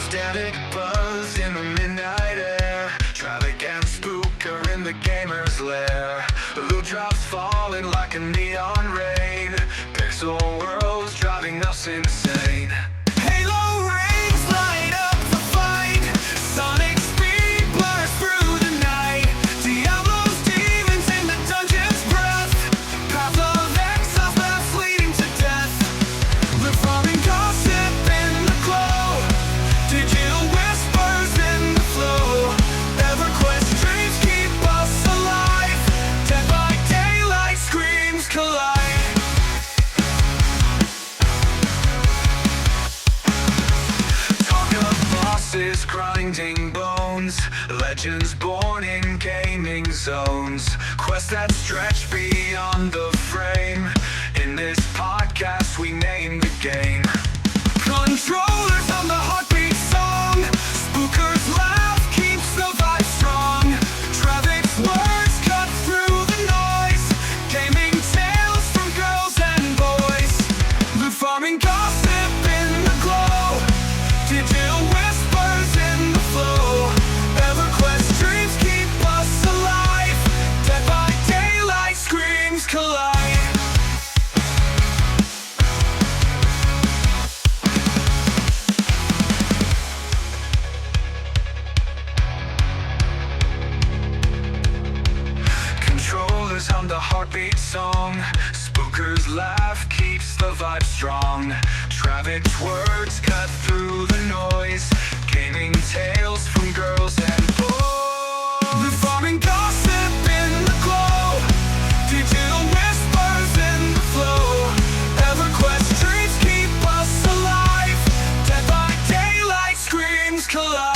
Static buzz in the midnight air. Travic and Spooker in the gamer's lair. Loot drops falling like a neon rain. Pixel worlds driving us insane. Halo rings light up the fight. Sonic speed blurs through the night. Diablo's demons in the dungeon's breath. Path of Exile paths leading to death. Live farming gossip in the glow. Digital whispers in the flow. EverQuest dreams keep us alive. Dead by daylight screams collide. Talk of bosses grinding bones. Legends born in gaming zones. Quests that stretch beyond the frame. In this podcast we name the game. Controllers on the heartbeat song. Spooker's laugh keeps the vibe strong. Travic's words cut through the noise. Gaming tales from girls and boys. Loot farming gossip in the glow. Digital whispers in the flow. EverQuest dreams keep us alive. Dead by daylight screams collide. Controllers hum the heartbeat song. Spooker's laugh keeps the vibe strong. Travic's words cut through the noise. Gaming tales from girls and boys. The farming gossip in the glow. Digital whispers in the flow. EverQuest dreams keep us alive. Dead by daylight screams collide.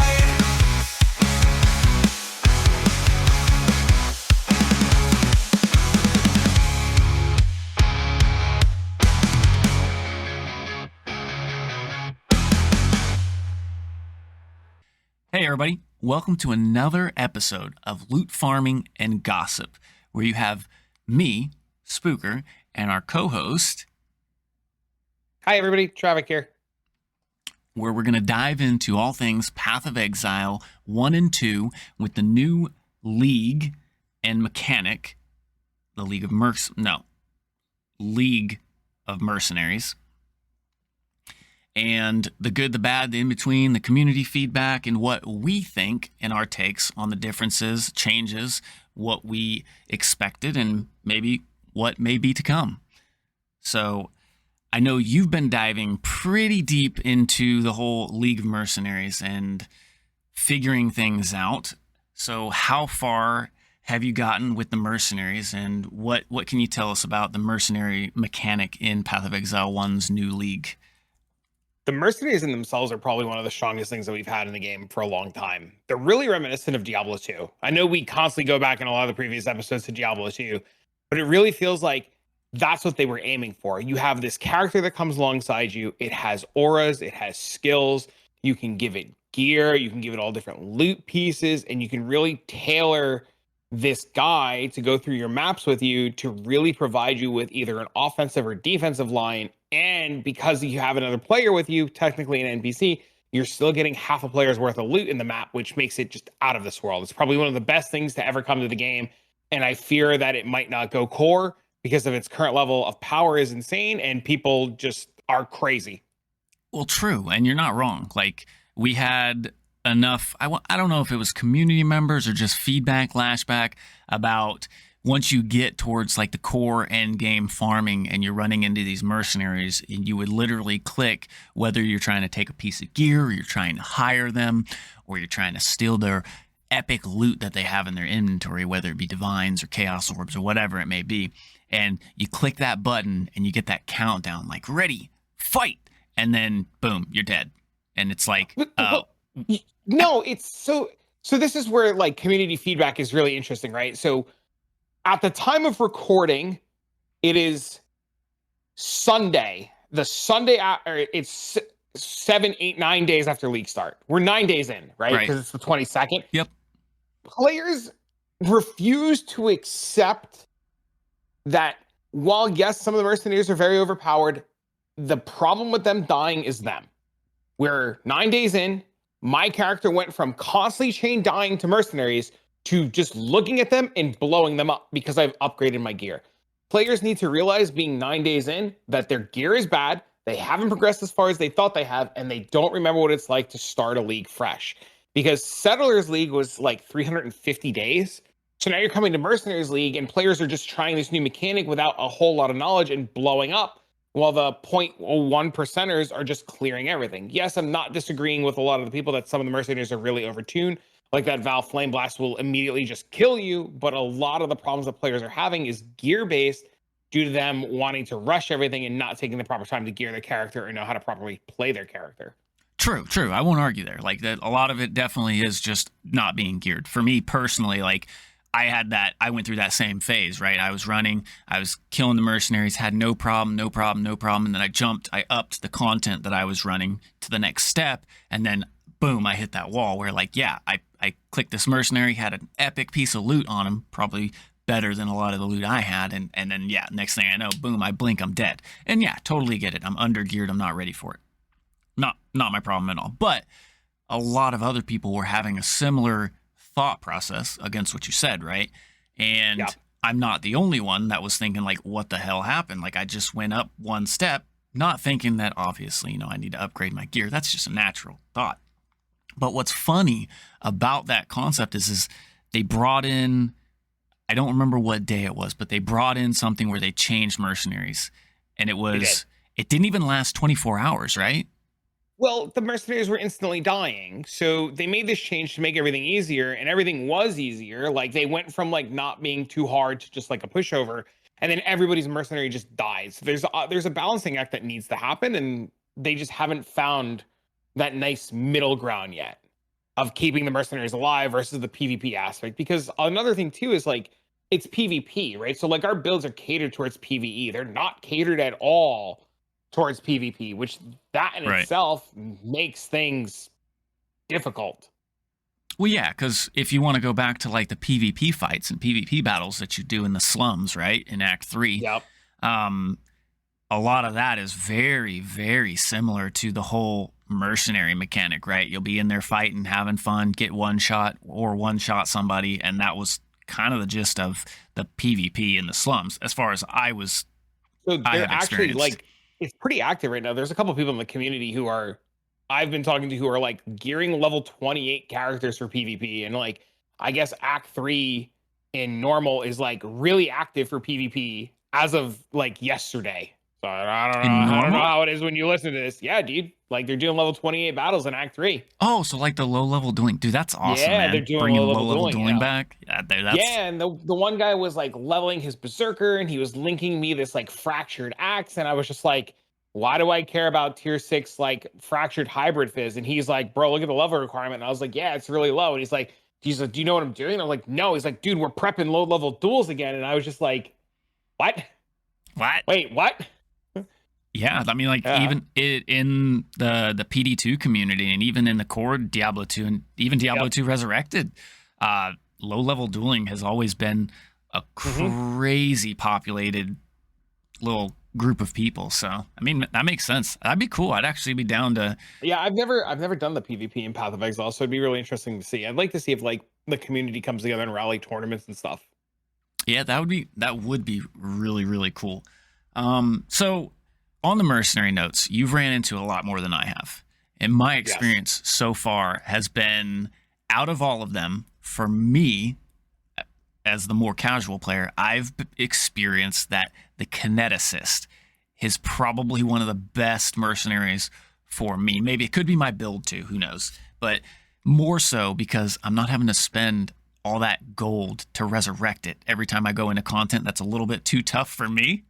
Hey everybody, welcome to another episode of Loot Farming and Gossip, where you have me, Spooker, and our co-host, Hi everybody, Travic here. where we're going to dive into all things Path of Exile 1 and 2 with the new League and mechanic, the League of Mercenaries. And the good, the bad, the in-between, the community feedback, and what we think and our takes on the differences, changes, what we expected, and maybe what may be to come. So I know you've been diving pretty deep into the whole League of Mercenaries and figuring things out. So how far have you gotten with the Mercenaries, and what can you tell us about the mercenary mechanic in Path of Exile 1's new League? The mercenaries in themselves are probably one of the strongest things that we've had in the game for a long time. They're really reminiscent of Diablo 2. I know we constantly go back in a lot of the previous episodes to Diablo 2, but it really feels like that's what they were aiming for. You have this character that comes alongside you. It has auras, it has skills. You can give it gear, you can give it all different loot pieces, and you can really tailor this guy to go through your maps with you to really provide you with either an offensive or defensive line. And because you have another player with you, technically an NPC, you're still getting half a player's worth of loot in the map, which makes it just out of this world. It's probably one of the best things to ever come to the game. And I fear that it might not go core because of its current level of power is insane and people just are crazy. Well, true. And you're not wrong. Like, we had enough, I don't know if it was community members or just feedback, lashback about once you get towards like the core end game farming and you're running into these mercenaries, and you would literally click whether you're trying to take a piece of gear or you're trying to hire them or you're trying to steal their epic loot that they have in their inventory, whether it be divines or chaos orbs or whatever it may be. And you click that button and you get that countdown like ready, fight. And then boom, you're dead. And it's like, no, it's so this is where like community feedback is really interesting, right? So at the time of recording, it is Sunday. The Sunday after, it's 7, 8, 9 days after league start. We're 9 days in, right? Because it's the 22nd. Yep. Players refuse to accept that while, yes, some of the mercenaries are very overpowered, the problem with them dying is them. We're 9 days in. my character went from constantly chain dying to mercenaries to just looking at them and blowing them up because I've upgraded my gear. Players need to realize, being 9 days in, that their gear is bad, they haven't progressed as far as they thought they have, and they don't remember what it's like to start a league fresh. Because Settlers League was like 350 days. So now you're coming to Mercenaries League and players are just trying this new mechanic without a whole lot of knowledge and blowing up, while the 0.01 percenters are just clearing everything. Yes, I'm not disagreeing with a lot of the people that some of the Mercenaries are really overtuned. Like that Val Flame Blast will immediately just kill you, but a lot of the problems that players are having is gear-based due to them wanting to rush everything and not taking the proper time to gear their character or know how to properly play their character. True. I won't argue there. Like that, a lot of it definitely is just not being geared. For me personally, like I went through that same phase, right? I was running, I was killing the mercenaries, had no problem. And then I upped the content that I was running to the next step. And then boom, I hit that wall where like, yeah, I clicked this mercenary, had an epic piece of loot on him, probably better than a lot of the loot I had. And then, yeah, next thing I know, boom, I blink, I'm dead. And yeah, totally get it. I'm under geared. I'm not ready for it. Not my problem at all. But a lot of other people were having a similar thought process against what you said, right? And yeah. I'm not the only one that was thinking like, what the hell happened? Like I just went up one step, not thinking that obviously, I need to upgrade my gear. That's just a natural thought. But what's funny about that concept is they brought in, I don't remember what day it was, but they brought in something where they changed mercenaries. And it didn't even last 24 hours, right? Well, the mercenaries were instantly dying. So they made this change to make everything easier, and everything was easier. Like they went from like not being too hard to just like a pushover, and then everybody's mercenary just dies. There's a balancing act that needs to happen, and they just haven't found that nice middle ground yet of keeping the mercenaries alive versus the PvP aspect. Because another thing too is like it's PvP, right? So like our builds are catered towards PvE. They're not catered at all towards PvP, which that in itself makes things difficult. Well, yeah, because if you want to go back to like the PvP fights and PvP battles that you do in the slums, right, in Act 3, yep. A lot of that is very, very similar to the whole mercenary mechanic, right? You'll be in there fighting, having fun, get one shot somebody, and that was kind of the gist of the PvP in the slums, as far as I was. So they're actually like, it's pretty active right now. There's a couple of people in the community who I've been talking to who are like gearing level 28 characters for PvP. And like, I guess Act 3 in normal is like really active for PvP as of like yesterday. So I don't know how it is when you listen to this. Yeah, dude. Like they're doing level 28 battles in Act 3. Oh, so like the low level dueling. Dude, that's awesome, yeah, man. They're doing bringing low level dueling back. Yeah, and the one guy was like leveling his berserker and he was linking me this like fractured axe, and I was just like, why do I care about tier 6 like fractured hybrid fizz? And he's like, bro, look at the level requirement. And I was like, yeah, it's really low. And he's like, do you know what I'm doing? And I'm like, no. He's like, dude, we're prepping low level duels again. And I was just like, what? Wait, what? Yeah, I mean, like even in the PD2 community, and even in the core Diablo 2, and even Diablo 2 Resurrected, low level dueling has always been a crazy populated little group of people. So I mean, that makes sense. That'd be cool. I'd actually be down to. Yeah, I've never done the PvP in Path of Exile, so it'd be really interesting to see. I'd like to see if like the community comes together and rally tournaments and stuff. Yeah, that would be really, really cool. So on the mercenary notes, you've ran into a lot more than I have. And my experience so far has been, out of all of them, for me, as the more casual player, I've experienced that the kineticist is probably one of the best mercenaries for me. Maybe it could be my build too, who knows? But more so because I'm not having to spend all that gold to resurrect it every time I go into content that's a little bit too tough for me.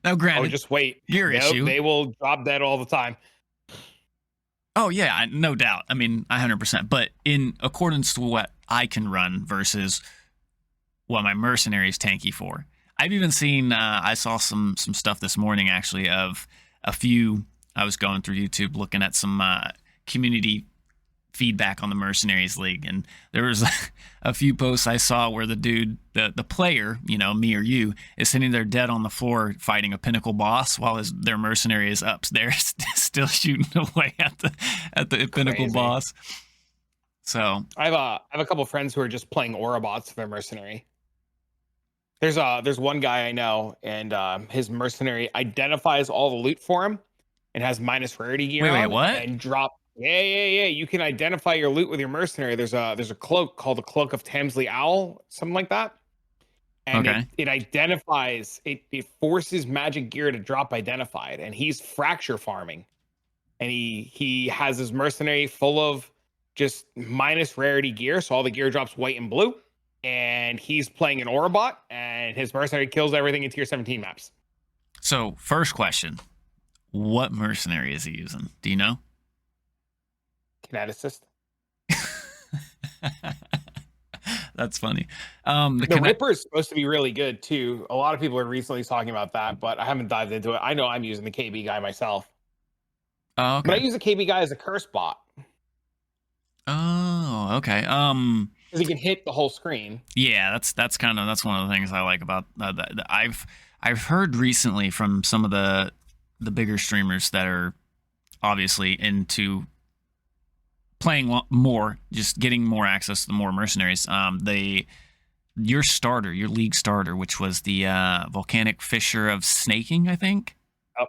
Now, granted, just wait. Your issue. They will drop that all the time. Oh, yeah, no doubt. I mean, 100%. But in accordance to what I can run versus what my mercenary is tanky for. I've even seen, I saw some stuff this morning, actually, of a few. I was going through YouTube looking at some community feedback on the Mercenaries League, and there was a few posts I saw where the dude, the player, me or you, is sitting there dead on the floor fighting a pinnacle boss while their mercenary is up there still still shooting away at the pinnacle Crazy. boss. So I have a couple friends who are just playing aura bots for their mercenary. There's one guy I know, and his mercenary identifies all the loot for him and has minus rarity gear wait, on what? and drop. Yeah. You can identify your loot with your mercenary. There's a cloak called the Cloak of Tamsley Owl, something like that. And Okay. it identifies it forces magic gear to drop identified, and he's fracture farming. And he has his mercenary full of just minus rarity gear, so all the gear drops white and blue. And he's playing an aura bot, and his mercenary kills everything in tier 17 maps. So first question, what mercenary is he using? Do you know? Kineticist. That's funny. The Ripper is supposed to be really good too. A lot of people are recently talking about that, but I haven't dived into it. I know I'm using the KB guy myself, Oh, okay. but I use the KB guy as a curse bot Oh, okay. because he can hit the whole screen. Yeah, that's one of the things I like about that. I've heard recently from some of the bigger streamers that are obviously into playing more, just getting more access to the more mercenaries. Your league starter, which was the Volcanic Fisher of Snaking, I think. Oh.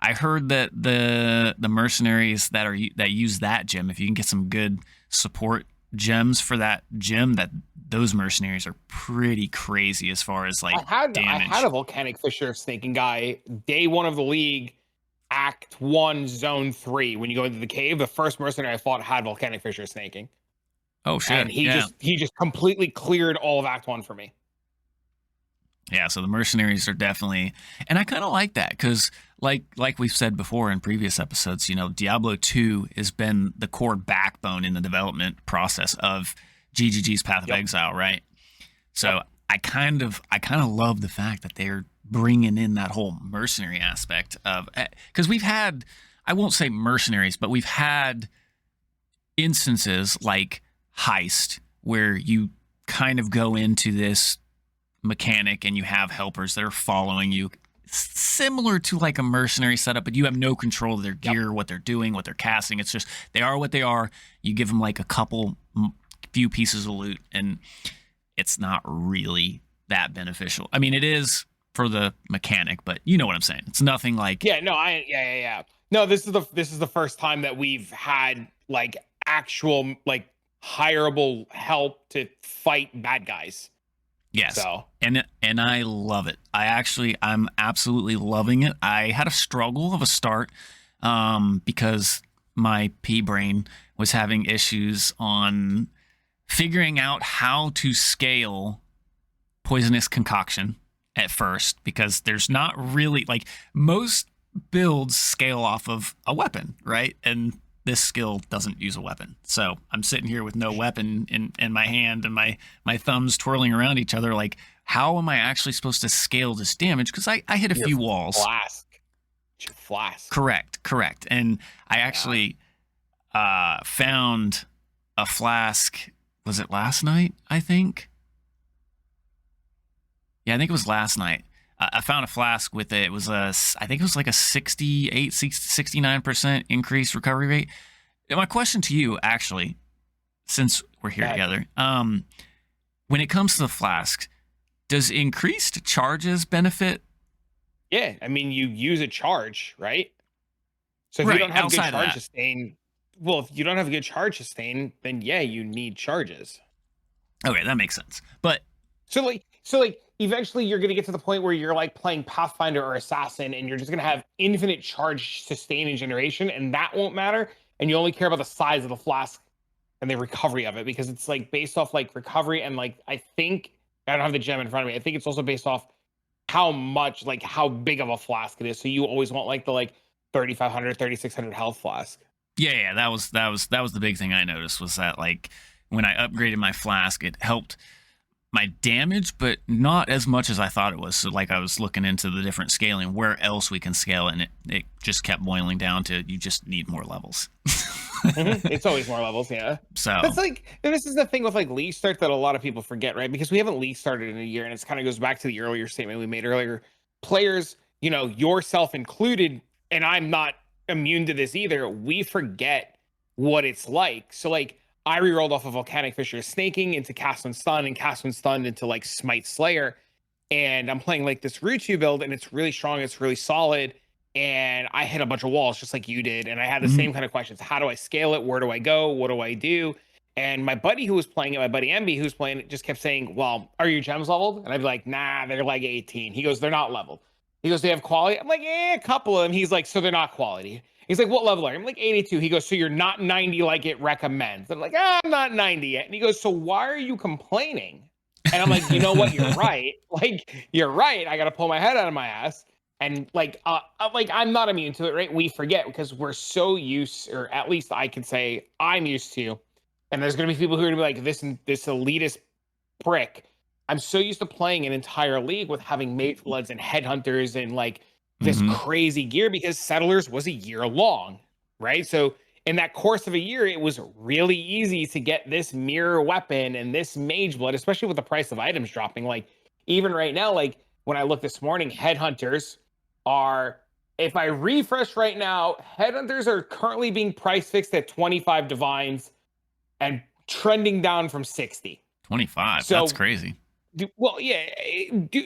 I heard that the mercenaries that use that gem, if you can get some good support gems for that gem, that those mercenaries are pretty crazy as far as like damage. I had a Volcanic Fisher Snaking guy day one of the league, Act 1, Zone 3. When you go into the cave, the first mercenary I fought had Volcanic Fisher Snaking. Oh shit! And he just completely cleared all of Act 1 for me. Yeah, so the mercenaries are definitely, and I kind of like that because, like we've said before in previous episodes, Diablo 2 has been the core backbone in the development process of GGG's Path of Exile, right? So I kind of love the fact that they're bringing in that whole mercenary aspect of, because we've had, I won't say mercenaries, but we've had instances like Heist where you kind of go into this mechanic and you have helpers that are following you, similar to like a mercenary setup, but you have no control of their gear, what they're doing, what they're casting. It's just they are what they are. You give them like a few pieces of loot, and it's not really that beneficial. I mean, it is for the mechanic, but you know what I'm saying. It's nothing like Yeah. No, this is the first time that we've had like actual like hireable help to fight bad guys. Yes. So. And I love it. I'm absolutely loving it. I had a struggle of a start because my pea brain was having issues on figuring out how to scale Poisonous Concoction at first, because there's not really, like, most builds scale off of a weapon, right? And this skill doesn't use a weapon. So I'm sitting here with no weapon in my hand and my thumbs twirling around each other. Like, how am I actually supposed to scale this damage? Because I hit a few walls. Flask. Correct. And I actually found a flask. Was it last night, I think? Yeah, I think it was last night. I found a flask with it. It was I think it was like a 69% increased recovery rate. And my question to you, actually, since we're here together, when it comes to the flask, does increased charges benefit? Yeah, I mean, you use a charge, right? So if you don't have good charge sustain, well, if you don't have a good charge sustain, then yeah, you need charges. Okay, that makes sense. But so eventually you're going to get to the point where you're like playing Pathfinder or Assassin, and you're just going to have infinite charge sustain and generation, and that won't matter. And you only care about the size of the flask and the recovery of it, because it's like based off like recovery. And like, I think I don't have the gem in front of me. I think it's also based off how much, like how big of a flask it is. So you always want like the 3,500, 3,600 health flask. Yeah. That was the big thing I noticed, was that like when I upgraded my flask, it helped my damage, but not as much as I thought it was. So like I was looking into the different scaling, where else we can scale it, and it just kept boiling down to you just need more levels. It's always more levels, yeah. So that's like, and this is the thing with like league start that a lot of people forget, right? Because we haven't league started in a year, and it kind of goes back to the earlier statement we made earlier. Players, yourself included, and I'm not immune to this either. We forget what it's like. So like I rerolled off of Volcanic Fissure Snaking into Cast and Stun, and Cast and Stun into like Smite Slayer. And I'm playing like this Ruchu build, and it's really strong, it's really solid. And I hit a bunch of walls just like you did. And I had the same kind of questions. How do I scale it? Where do I go? What do I do? And my buddy who was playing it, my buddy MB who's playing it, just kept saying, well, are your gems leveled? And I'd be like, nah, they're like 18. He goes, they're not leveled. He goes, they have quality? I'm like, a couple of them. He's like, so they're not quality. He's like, what level are you? I'm like, 82. He goes, so you're not 90 like it recommends. I'm like, I'm not 90 yet. And he goes, so why are you complaining? And I'm like, you know what? You're right. Like, you're right. I got to pull my head out of my ass. And like I'm not immune to it, right? We forget because we're so used, or at least I can say I'm used to. And there's going to be people who are going to be like, this elitist prick. I'm so used to playing an entire league with having Mage Bloods and Headhunters and like this crazy gear because Settlers was a year long, right? So in that course of a year, it was really easy to get this mirror weapon and this Mage Blood, especially with the price of items dropping. Like even right now, like when I look this morning, Headhunters are, if I refresh right now, Headhunters are currently being price fixed at 25 divines and trending down from 60. 25. So, that's crazy. Well, yeah,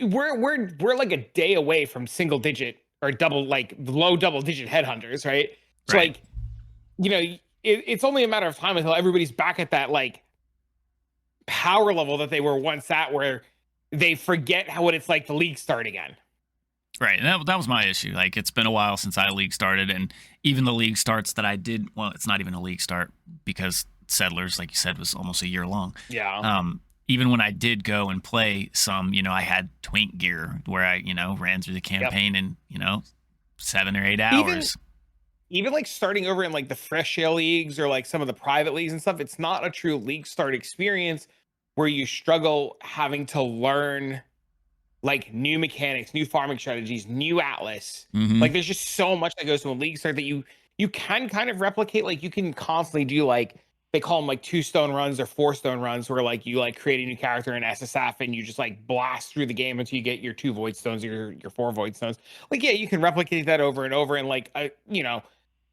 we're like a day away from single digit or low double digit Headhunters, right? So Right. like, you know, it's only a matter of time until everybody's back at that like power level that they were once at, where they forget what it's like to league start again. Right. And that was my issue. Like, it's been a while since I league started, and even the league starts that I did, well, it's not even a league start because Settlers, like you said, was almost a year long. Yeah. Even when I did go and play some, I had twink gear where I, ran through the campaign in, 7 or 8 hours. Even like starting over in like the fresh shale leagues or like some of the private leagues and stuff, it's not a true league start experience where you struggle having to learn like new mechanics, new farming strategies, new Atlas. Like there's just so much that goes to a league start that you can kind of replicate. Like you can constantly do like, they call them like 2-stone runs or 4-stone runs, where like you like create a new character in SSF and you just like blast through the game until you get your 2 void stones or your 4 void stones. Like, yeah, you can replicate that over and over and like,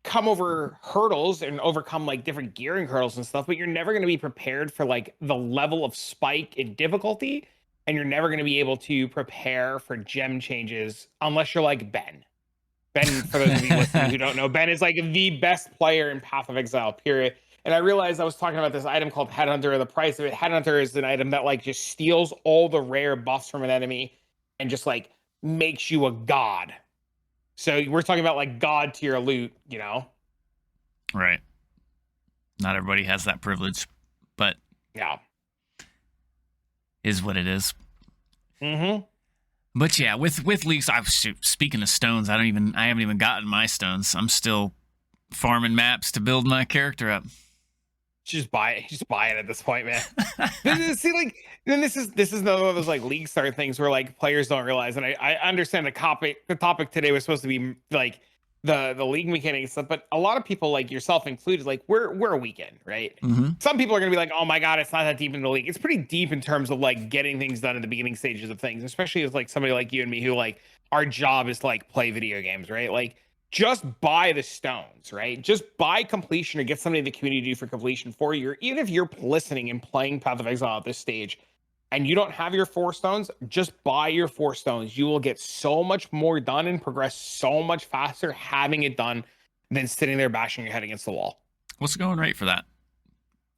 come over hurdles and overcome like different gearing hurdles and stuff, but you're never going to be prepared for like the level of spike in difficulty. And you're never going to be able to prepare for gem changes unless you're like Ben. Ben, for those of you listening who don't know, Ben is like the best player in Path of Exile, period. And I realized I was talking about this item called Headhunter, and the price of it. Headhunter is an item that like just steals all the rare buffs from an enemy and just like makes you a god. So we're talking about like god tier loot, Right. Not everybody has that privilege, but yeah, is what it is. But yeah, with leagues, speaking of stones, I haven't even gotten my stones. I'm still farming maps to build my character up. Just buy it at this point, man. See, like, then this is another one of those like league start things where like players don't realize. And I understand the topic today was supposed to be like the league mechanics stuff, but a lot of people, like yourself included, like we're a weekend, right? Some people are gonna be like, oh my god, it's not that deep in the league. It's pretty deep in terms of like getting things done in the beginning stages of things, especially as like somebody like you and me who like our job is to like play video games, right? Like just buy the stones, right? Just buy completion or get somebody in the community to do for completion for you. Even if you're listening and playing Path of Exile at this stage and you don't have your 4 stones, just buy your 4 stones. You will get so much more done and progress so much faster having it done than sitting there bashing your head against the wall. What's the going rate for that?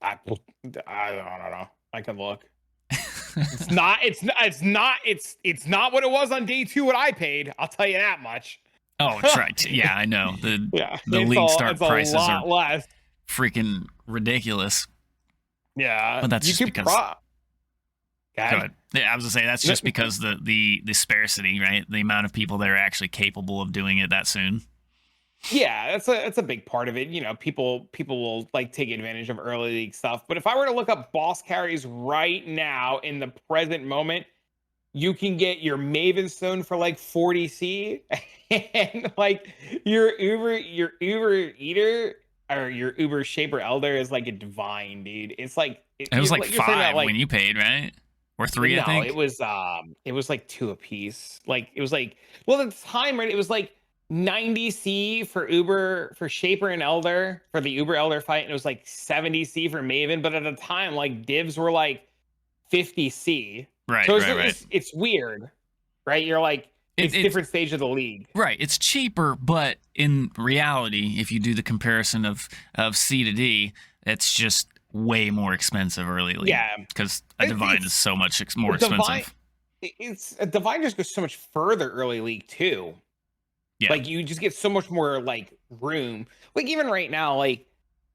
I don't know. I can look. It's not what it was on day 2 what I paid. I'll tell you that much. Oh, it's right. Yeah, I know. The it's league start prices are less. Freaking ridiculous. Yeah. But that's just because Go ahead. Yeah, I was gonna say that's just because the sparsity, right? The amount of people that are actually capable of doing it that soon. Yeah, that's a big part of it. People will like take advantage of early league stuff. But if I were to look up boss carries right now in the present moment, you can get your Maven Stone for like 40C, and like your Uber Eater or your Uber Shaper Elder is like a divine, dude. It's like it was like 5 when you paid, right? Or 3, no, I think. it was like 2 apiece. Like it was like, well, at the time, right? It was like 90 C for Uber for Shaper and Elder for the Uber Elder fight, and it was like 70 C for Maven. But at the time, like divs were like 50 C. Right, So right. it's weird, right? You're like it's different stage of the league. Right. It's cheaper, but in reality, if you do the comparison of C to D, it's just way more expensive early league. Yeah. Because a Divine is so much more Divine, expensive. it's a Divine just goes so much further early league too. Yeah. Like you just get so much more like room. Like even right now, like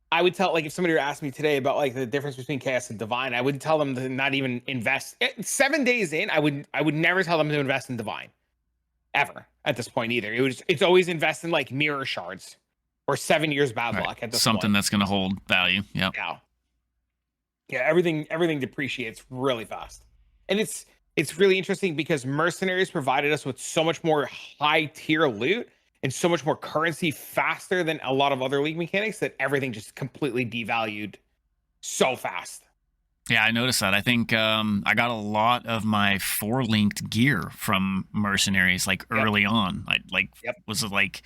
I would tell, like if somebody were asking me today about like the difference between Chaos and Divine, I would tell them to not even invest. 7 days in, I would never tell them to invest in Divine, ever at this point either. It's always invest in like Mirror Shards or 7 years bad luck at this Something point. That's going to hold value. Yep. Yeah, everything depreciates really fast, and it's really interesting because Mercenaries provided us with so much more high tier loot and so much more currency faster than a lot of other league mechanics that everything just completely devalued so fast. Yeah, I noticed that. I think I got a lot of my 4-linked gear from Mercenaries like early on. Was it like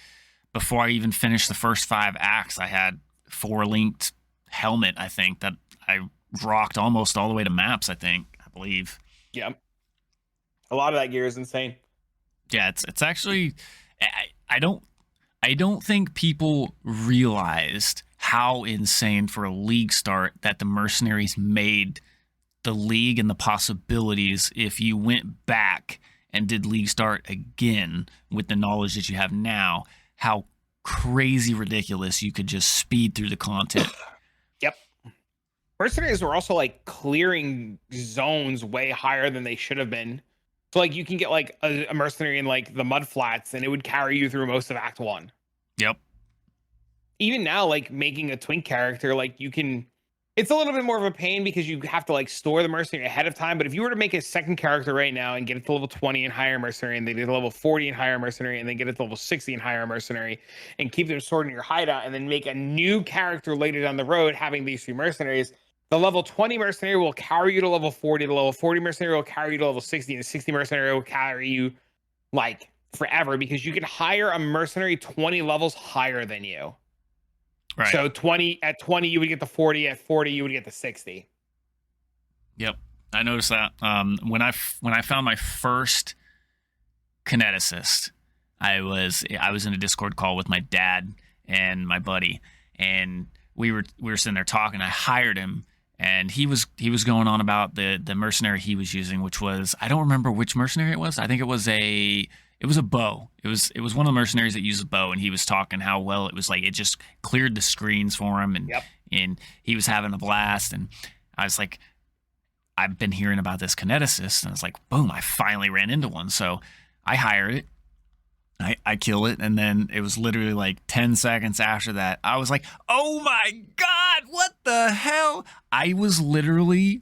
before I even finished the first 5 acts, I had 4-linked helmet, I think, that I rocked almost all the way to maps, I believe. Yep. A lot of that gear is insane. Yeah, it's actually I don't think people realized how insane for a league start that the Mercenaries made the league and the possibilities if you went back and did league start again with the knowledge that you have now, how crazy ridiculous you could just speed through the content. Yep. Mercenaries were also like clearing zones way higher than they should have been. So like you can get like a mercenary in like the mud flats and it would carry you through most of Act 1. Yep. Even now, like making a twink character, like you can, it's a little bit more of a pain because you have to like store the mercenary ahead of time. But if you were to make a second character right now and get it to level 20 and higher mercenary, and they get to level 40 and higher mercenary, and then get it to level 60 and higher mercenary, and keep them stored in your hideout, and then make a new character later down the road having these 3 mercenaries, the level 20 mercenary will carry you to level 40, the level 40 mercenary will carry you to level 60, and the 60 mercenary will carry you like forever because you can hire a mercenary 20 levels higher than you. Right. So 20 at 20 you would get the 40, at 40 you would get the 60. Yep. I noticed that when I found my first kineticist, I was in a Discord call with my dad and my buddy, and we were sitting there talking. I hired him, and he was going on about the mercenary he was using, which was, I don't remember which mercenary it was. I think it was a bow. It was one of the mercenaries that used a bow, and he was talking how well it was, like it just cleared the screens for him, and he was having a blast. And I was like, I've been hearing about this kineticist, and I was like, boom, I finally ran into one. So I hire it. I kill it, and then it was literally like 10 seconds after that, I was like, oh my God, what the hell? I was literally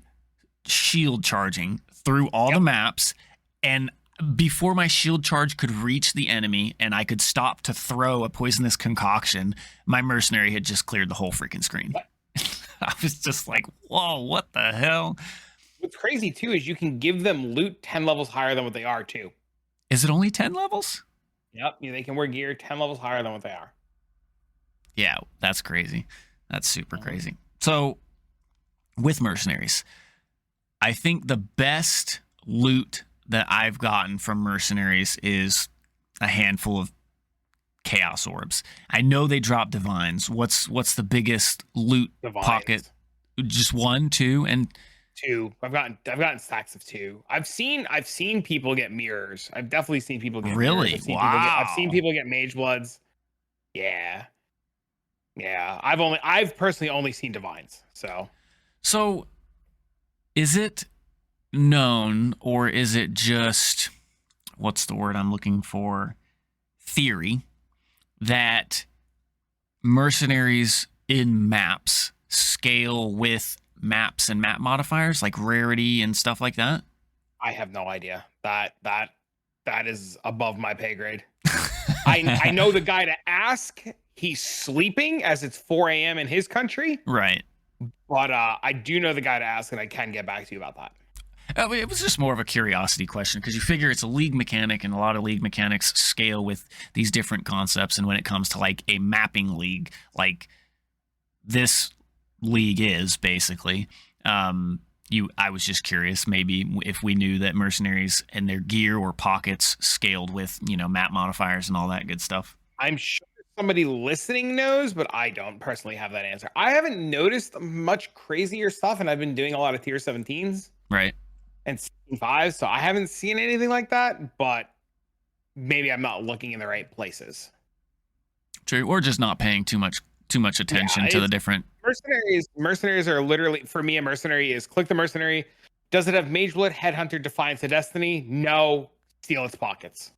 shield charging through all the maps, and before my shield charge could reach the enemy and I could stop to throw a poisonous concoction, my mercenary had just cleared the whole freaking screen. I was just like, whoa, what the hell? What's crazy too is you can give them loot 10 levels higher than what they are too. Is it only 10 levels? Yep, they can wear gear 10 levels higher than what they are. Yeah, that's crazy. That's super crazy. So, with mercenaries, I think the best loot that I've gotten from mercenaries is a handful of chaos orbs. I know they drop divines. What's the biggest loot Divines. pocket? Just 1, 2, and 2. I've gotten stacks of 2. I've seen people get mirrors. I've definitely seen people get really. Mirrors. Wow. I've seen people get mage bloods. Yeah. I've personally only seen divines. So is it known, or is it just, what's the word I'm looking for, theory, that mercenaries in maps scale with maps and map modifiers like rarity and stuff like that? I have no idea. That is above my pay grade. I know the guy to ask. He's sleeping as it's 4 a.m. in his country. Right. But I do know the guy to ask, and I can get back to you about that. It was just more of a curiosity question because you figure it's a league mechanic, and a lot of league mechanics scale with these different concepts. And when it comes to like a mapping league, like this league is basically, I was just curious maybe if we knew that mercenaries and their gear or pockets scaled with, map modifiers and all that good stuff. I'm sure somebody listening knows, but I don't personally have that answer. I haven't noticed much crazier stuff, and I've been doing a lot of tier 17s. Right. And 5, so I haven't seen anything like that, but maybe I'm not looking in the right places. True, or just not paying too much attention to the different mercenaries are literally, for me, a mercenary is click the mercenary. Does it have Mageblood, Headhunter, Defiance of Destiny? No. Steal its pockets.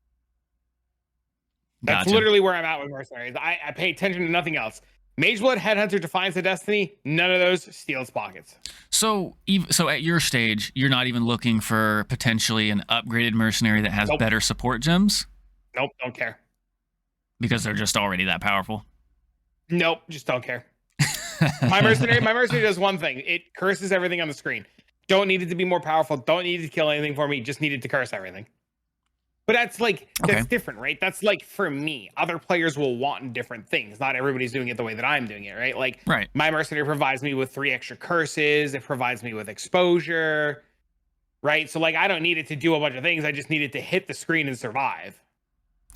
That's literally where I'm at with mercenaries. I pay attention to nothing else. Mageblood, Headhunter, Defiance of Destiny, none of those. Steal its pockets. So at your stage, you're not even looking for potentially an upgraded mercenary that has better support gems? Nope, don't care. Because they're just already that powerful? Nope, just don't care. my mercenary does one thing. It curses everything on the screen. Don't need it to be more powerful. Don't need it to kill anything for me. Just need it to curse everything. But that's different, right? That's like for me. Other players will want different things. Not everybody's doing it the way that I'm doing it, right? Like my mercenary provides me with 3 extra curses. It provides me with exposure, right? So like I don't need it to do a bunch of things. I just need it to hit the screen and survive.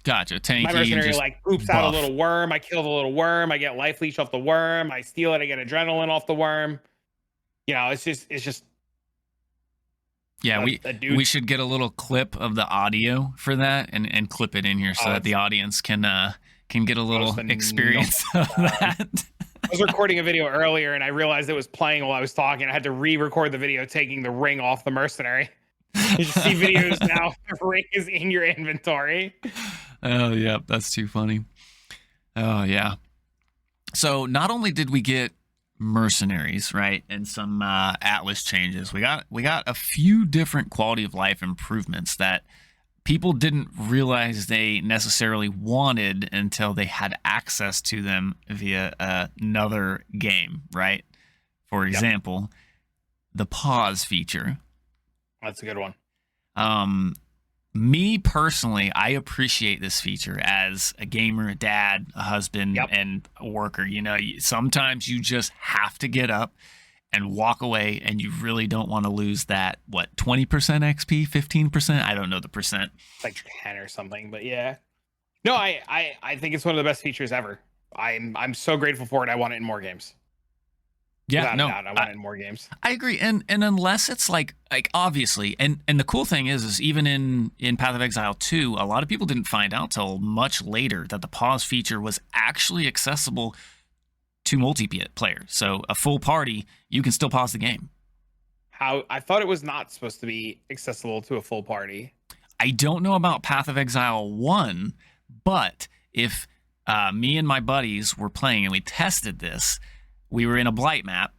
Gotcha. Tanky. My mercenary like poops out a little worm. I kill the little worm. I get life leech off the worm. I steal it. I get adrenaline off the worm. It's just. Yeah, we should get a little clip of the audio for that and clip it in here so that the audience can get a little experience of that. I was recording a video earlier and I realized it was playing while I was talking. I had to re-record the video taking the ring off the mercenary. You see videos now. The ring is in your inventory. Oh, yeah, that's too funny. Oh, yeah. So not only did we get mercenaries, right, and some Atlas changes, we got a few different quality of life improvements that people didn't realize they necessarily wanted until they had access to them via another game, right? For example, the pause feature. That's a good one. Me personally, I appreciate this feature as a gamer, a dad, a husband, and a worker. Sometimes you just have to get up and walk away, and you really don't want to lose that, 20% XP, 15%? I don't know the percent. It's like 10 or something, but yeah. No, I think it's one of the best features ever. I'm so grateful for it. I want it in more games. Yeah, I want it in more games. I agree, and unless it's like obviously, and the cool thing is even in Path of Exile 2, a lot of people didn't find out till much later that the pause feature was actually accessible to multiplayer. So a full party, you can still pause the game. I thought it was not supposed to be accessible to a full party. I don't know about Path of Exile 1, but if me and my buddies were playing and we tested this, we were in a blight map,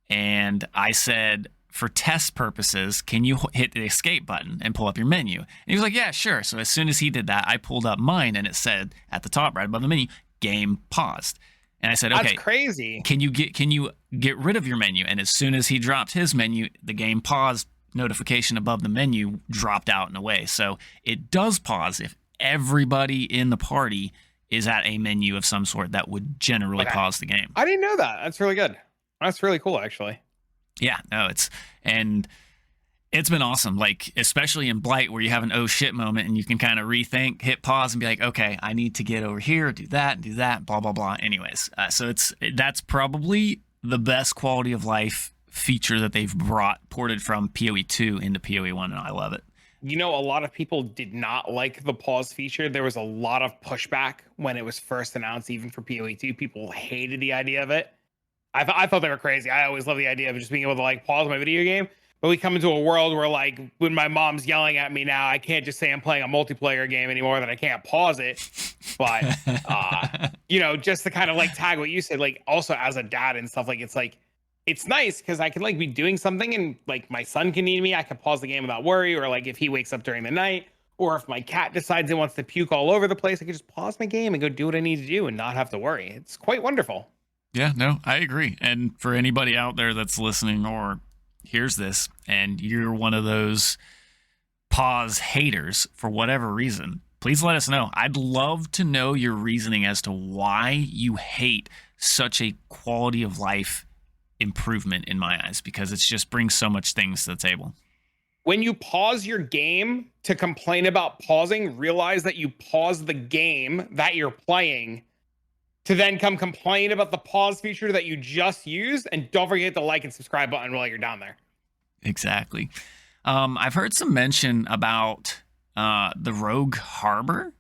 and I said, for test purposes, can you hit the escape button and pull up your menu? And he was like, yeah, sure. So as soon as he did that, I pulled up mine, and it said at the top right above the menu, game paused. And I said, okay, that's crazy. Can you get rid of your menu? And as soon as he dropped his menu, the game paused notification above the menu dropped out and away. So it does pause if everybody in the party is at a menu of some sort that would generally pause the game. I didn't know that. That's really good. That's really cool, actually. Yeah, no, it's been awesome. Like, especially in Blight where you have an oh shit moment and you can kind of rethink, hit pause and be like, okay, I need to get over here, do that, blah, blah, blah. Anyways, so that's probably the best quality of life feature that they've ported from PoE 2 into PoE 1, and I love it. A lot of people did not like the pause feature. There was a lot of pushback when it was first announced, even for PoE 2. People hated the idea of it. I thought they were crazy. I always love the idea of just being able to pause my video game. But we come into a world where when my mom's yelling at me now, I can't just say I'm playing a multiplayer game anymore, that I can't pause it. But, just to kind of tag what you said, also as a dad and stuff, it's nice because I can be doing something and my son can need me. I can pause the game without worry, or if he wakes up during the night, or if my cat decides it wants to puke all over the place, I can just pause my game and go do what I need to do and not have to worry. It's quite wonderful. Yeah, no, I agree. And for anybody out there that's listening or hears this and you're one of those pause haters for whatever reason, please let us know. I'd love to know your reasoning as to why you hate such a quality of life improvement in my eyes, because it just brings so much things to the table. When you pause your game to complain about pausing, realize that you paused the game that you're playing to then come complain about the pause feature that you just used. And don't forget the like and subscribe button while you're down there. Exactly. I've heard some mention about the Rogue Harbor.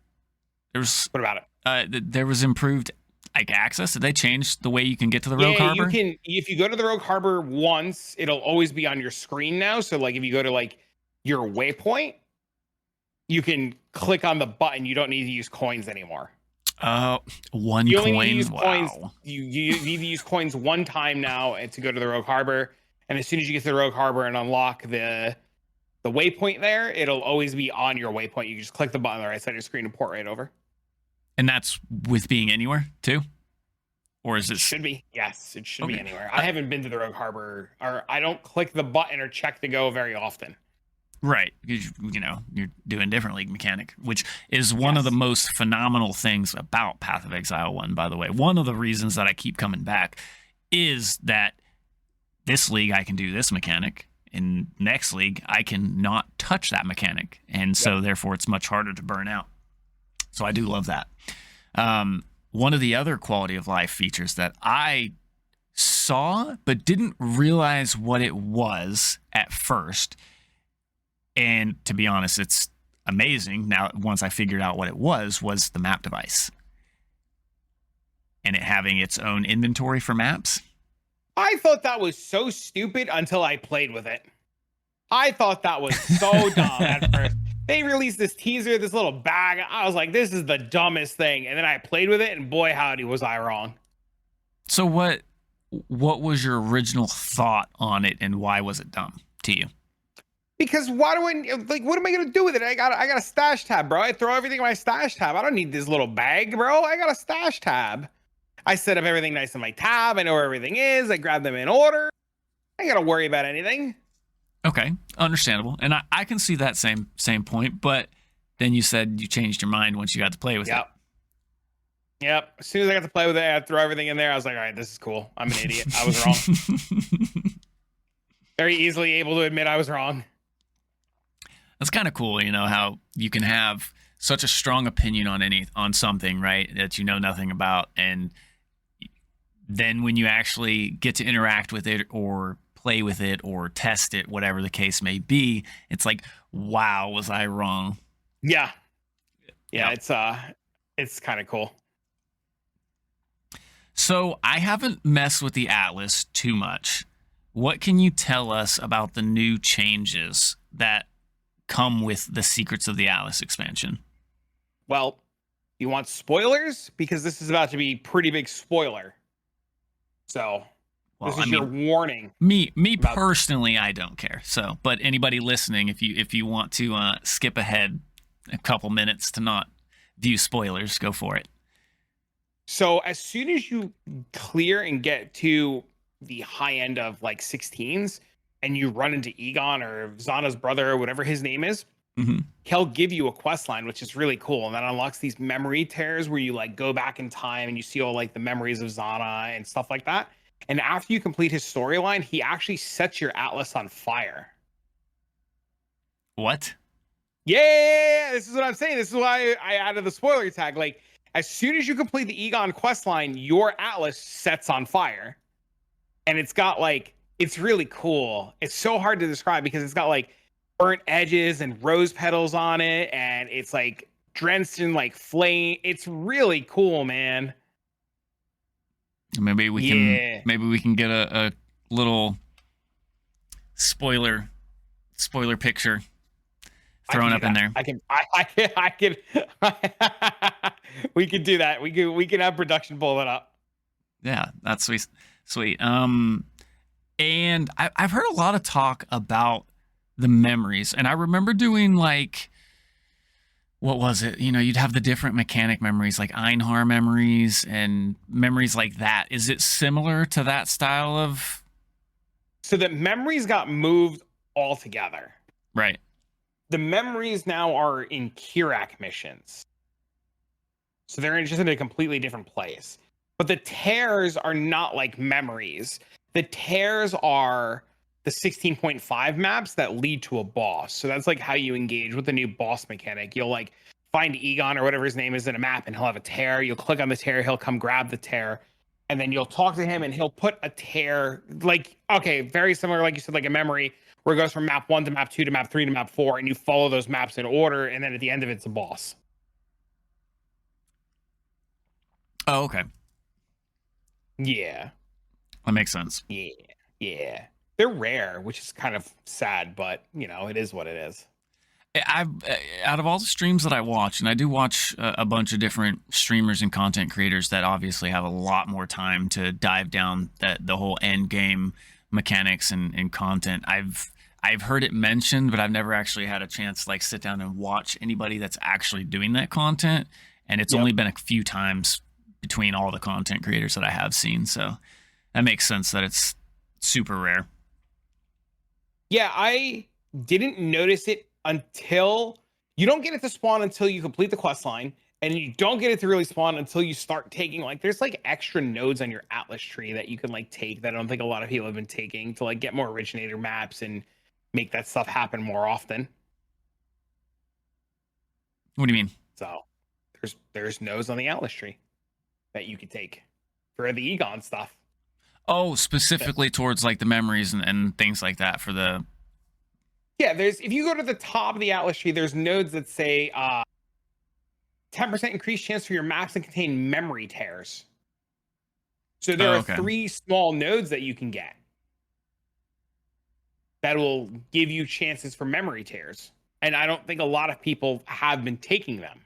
What about it? There was improved access. Did they change the way you can get to the Rogue Harbor? You can, if you go to the Rogue Harbor once, it'll always be on your screen now. So like if you go to like your waypoint, you can click on the button. You don't need to use coins anymore. One you coin. Only need to use wow. Coins. You need to use coins one time now and to go to the Rogue Harbor. And as soon as you get to the Rogue Harbor and unlock the waypoint there, it'll always be on your waypoint. You just click the button on the right side of your screen and port right over. And that's with being anywhere too? Or is it? Should be. Yes, it should be anywhere. I haven't been to the Rogue Harbor, or I don't click the button or check to go very often. Right. Because, you're doing different league mechanic, which is one of the most phenomenal things about Path of Exile 1, by the way. One of the reasons that I keep coming back is that this league I can do this mechanic. In next league, I can not touch that mechanic. And so therefore it's much harder to burn out. So I do love that. One of the other quality of life features that I saw but didn't realize what it was at first, and to be honest, it's amazing now once I figured out what it was the map device. And it having its own inventory for maps. I thought that was so stupid until I played with it. I thought that was so dumb at first. They released this teaser, this little bag. I was like, this is the dumbest thing. And then I played with it, and boy, howdy, was I wrong. So what was your original thought on it, and why was it dumb to you? Because what am I gonna do with it? I got a stash tab, bro. I throw everything in my stash tab. I don't need this little bag, bro. I got a stash tab. I set up everything nice in my tab. I know where everything is. I grab them in order. I ain't gotta worry about anything. Okay, understandable. And I can see that same point, but then you said you changed your mind once you got to play with it. Yep. As soon as I got to play with it, I throw everything in there. I was like, all right, this is cool. I'm an idiot. I was wrong. Very easily able to admit I was wrong. That's kind of cool, how you can have such a strong opinion on something, right, that you know nothing about, and then when you actually get to interact with it or play with it or test it, whatever the case may be, it's like, wow, was I wrong? Yeah. It's kind of cool. So I haven't messed with the Atlas too much. What can you tell us about the new changes that come with the Secrets of the Atlas expansion? Well, you want spoilers? Because this is about to be pretty big spoiler. So this is your warning. Me personally, I don't care. So, but anybody listening, if you want to skip ahead a couple minutes to not view spoilers, go for it. So as soon as you clear and get to the high end of like 16s, and you run into Egon or Zana's brother or whatever his name is, he'll give you a quest line, which is really cool. And that unlocks these memory tears where you like go back in time and you see all like the memories of Zana and stuff like that. And after you complete his storyline, he actually sets your Atlas on fire. What? Yeah, this is what I'm saying. This is why I added the spoiler tag. Like, as soon as you complete the Egon quest line, your Atlas sets on fire. And it's got like, it's really cool. It's so hard to describe because it's got like burnt edges and rose petals on it. And it's like drenched in like flame. It's really cool, man. Maybe we can get a little spoiler picture thrown up in there. I can we could do that. We can have production pull that up. Yeah, that's sweet. And I've heard a lot of talk about the memories, and I remember doing like, what was it? You'd have the different mechanic memories, like Einhar memories and memories like that. Is it similar to that style of so that memories got moved altogether. Right. The memories now are in Kirak missions. So they're just in a completely different place. But the tears are not like memories. The tears are the 16.5 maps that lead to a boss. So that's like how you engage with the new boss mechanic. You'll like find Egon or whatever his name is in a map and he'll have a tear. You'll click on the tear, he'll come grab the tear. And then you'll talk to him and he'll put a tear, like, okay, very similar, like you said, like a memory where it goes from map 1 to map 2 to map 3 to map 4, and you follow those maps in order, and then at the end of it's a boss. Oh, okay. Yeah. That makes sense. Yeah. They're rare, which is kind of sad, but, you know, it is what it is. I've out of all the streams that I watch, and I do watch a bunch of different streamers and content creators that obviously have a lot more time to dive down the whole end game mechanics and content. I've heard it mentioned, but I've never actually had a chance to like sit down and watch anybody that's actually doing that content. And it's only been a few times between all the content creators that I have seen, so that makes sense that it's super rare. Yeah, I didn't notice it until you don't get it to spawn until you complete the quest line, and you don't get it to really spawn until you start taking like there's like extra nodes on your Atlas tree that you can like take that I don't think a lot of people have been taking to like get more originator maps and make that stuff happen more often. What do you mean? So there's nodes on the Atlas tree that you could take for the Egon stuff. Oh, specifically towards like the memories and things like that for the. Yeah, there's if you go to the top of the Atlas tree, there's nodes that say 10% increased chance for your maps to contain memory tears. So there are 3 small nodes that you can get that will give you chances for memory tears. And I don't think a lot of people have been taking them.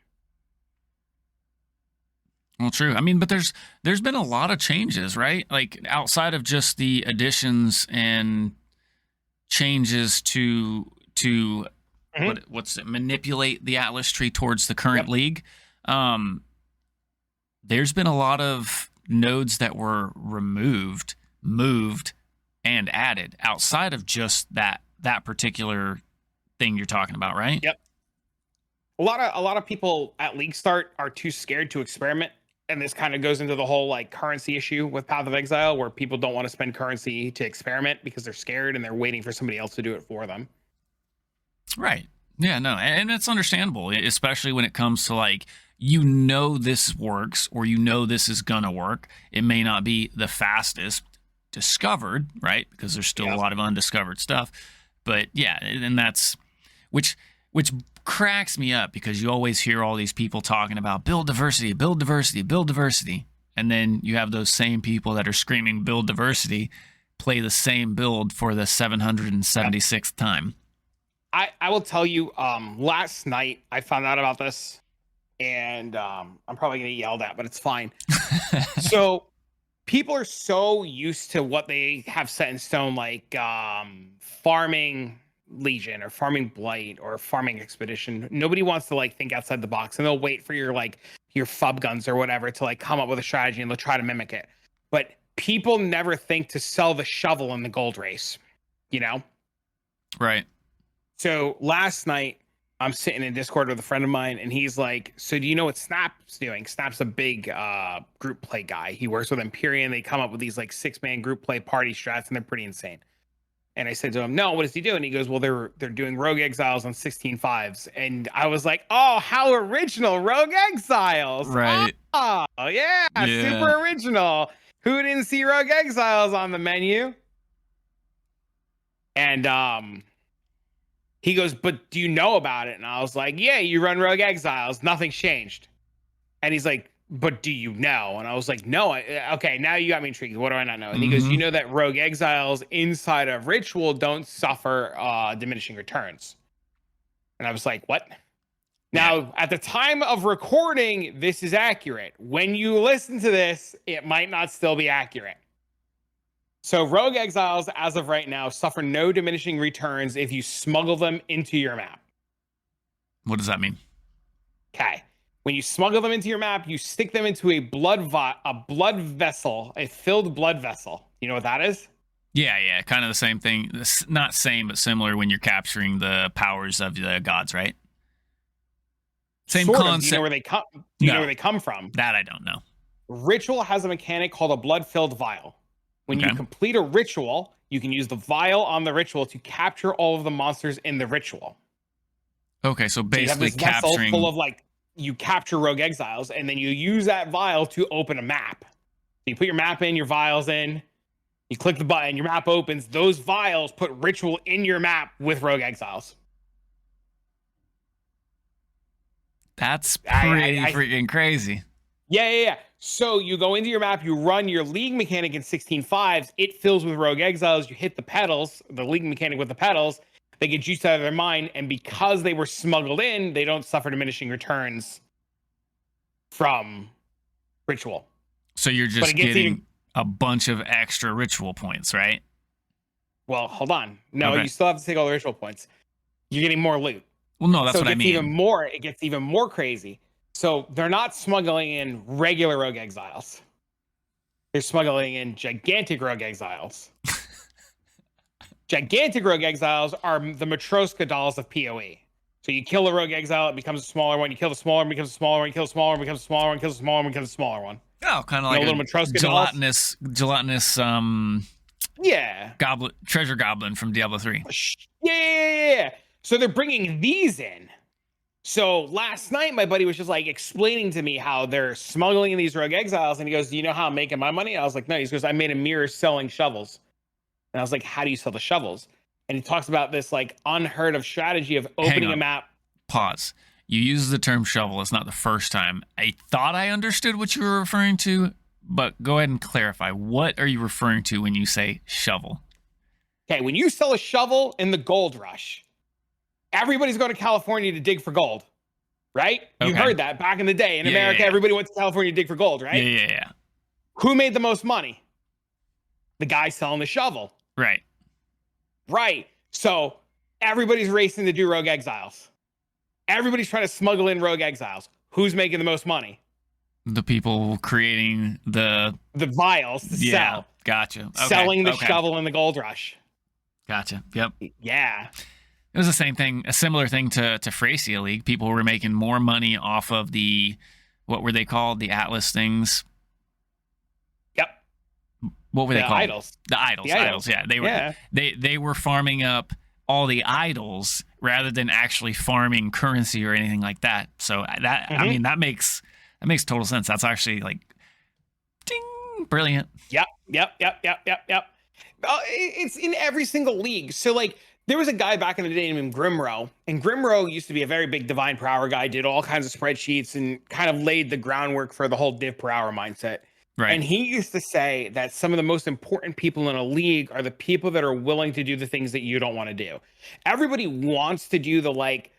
Well, true. I mean, but there's been a lot of changes, right? Like outside of just the additions and changes to what's it, manipulate the Atlas tree towards the current league. There's been a lot of nodes that were removed, moved, and added outside of just that particular thing you're talking about, right? Yep. A lot of people at league start are too scared to experiment. And this kind of goes into the whole like currency issue with Path of Exile, where people don't want to spend currency to experiment because they're scared and they're waiting for somebody else to do it for them. Right. Yeah, no. And it's understandable, especially when it comes to like, you know, this works or you know, this is going to work. It may not be the fastest discovered, right? Because there's still a lot of undiscovered stuff. But yeah, and that's which cracks me up because you always hear all these people talking about build diversity, build diversity, build diversity. And then you have those same people that are screaming build diversity play the same build for the 776th time. I will tell you, last night I found out about this and I'm probably going to get yelled at, but it's fine. So people are so used to what they have set in stone, like farming Legion or farming Blight or farming Expedition. Nobody wants to like think outside the box, and they'll wait for your FUB guns or whatever to like come up with a strategy, and they'll try to mimic it. But people never think to sell the shovel in the gold race, you know? Right. So last night I'm sitting in Discord with a friend of mine, and he's like, so do you know what Snap's doing? Snap's a big group play guy. He works with Empyrean. They come up with these like 6-man group play party strats, and they're pretty insane. And I said to him, no, what does he do? And he goes, well, they're doing Rogue Exiles on 16.5s. And I was like, oh, how original, Rogue Exiles. Right. Oh, yeah, super original. Who didn't see Rogue Exiles on the menu? And he goes, but do you know about it? And I was like, yeah, you run Rogue Exiles. Nothing's changed. And he's like, but do you know? And I was like, no. Okay, now you got me intrigued. What do I not know? And he goes, you know that Rogue Exiles inside of Ritual don't suffer diminishing returns. And I was like, what? Now, at the time of recording, this is accurate. When you listen to this, it might not still be accurate. So Rogue Exiles, as of right now, suffer no diminishing returns if you smuggle them into your map. What does that mean? Okay. When you smuggle them into your map, you stick them into a blood vessel, a filled blood vessel. You know what that is? Yeah, kind of the same thing. Not same, but similar when you're capturing the powers of the gods, right? Same Sort of. concept. Do you know where they come? No. Where they come from? That I don't know. Ritual has a mechanic called a blood-filled vial. When you Okay. complete a ritual, you can use the vial on the ritual to capture all of the monsters in the ritual. Okay, so So you have basically this vessel capturing. full of like you capture rogue exiles, and then you use that vial to open a map. So you put your map in, your vials in, you click the button, your map opens. Those vials put ritual in your map with rogue exiles. That's pretty freaking crazy. Yeah. So you go into your map, you run your league mechanic in 16.5s, it fills with rogue exiles, you hit the pedals, the league mechanic with the pedals, they get juiced out of their mind, and because they were smuggled in, they don't suffer diminishing returns from ritual. So you're just getting a bunch of extra ritual points, right? Well, hold on. No, Okay. you still have to take all the ritual points. You're getting more loot. Well, no, that's So what I mean. it gets even more crazy. So they're not smuggling in regular rogue exiles. They're smuggling in gigantic rogue exiles. Gigantic rogue exiles are the Matryoshka dolls of PoE. So you kill a rogue exile, it becomes a smaller one. You kill the smaller one, it becomes a smaller one. You kill the smaller one, it becomes a smaller one. You kill the smaller one, it becomes a smaller one. Oh, kind of like a little Matryoshka dolls? gelatinous Yeah. treasure goblin from Diablo 3. Yeah. So they're bringing these in. So last night, my buddy was just like explaining to me how they're smuggling in these rogue exiles. And he goes, do you know how I'm making my money? I was like, no. He goes, I made a mirror selling shovels. And I was like, how do you sell the shovels? And he talks about this like unheard of strategy of opening a map. Pause. You use the term shovel. It's not the first time. I thought I understood what you were referring to, but go ahead and clarify. What are you referring to when you say shovel? Okay, when you sell a shovel in the gold rush, everybody's going to California to dig for gold, right? You heard that back in the day. In America, everybody went to California to dig for gold, right? Yeah. Who made the most money? The guy selling the shovel. Right. So everybody's racing to do rogue exiles. Everybody's trying to smuggle in rogue exiles. Who's making the most money? The people creating the vials to sell. Gotcha. Okay. Selling the shovel in the gold rush. Gotcha. Yep. Yeah. It was the same thing, a similar thing to Thracia League. People were making more money off of what were they called? The Atlas things. Yep. What were they called? Idols. The idols. Yeah. They were farming up all the idols rather than actually farming currency or anything like that. So that I mean that makes total sense. That's actually like ding, brilliant. Yep. It's in every single league. So like there was a guy back in the day named Grimro, and Grimro used to be a very big divine per hour guy, did all kinds of spreadsheets and kind of laid the groundwork for the whole div per hour mindset. Right. And he used to say that some of the most important people in a league are the people that are willing to do the things that you don't want to do. Everybody wants to do the like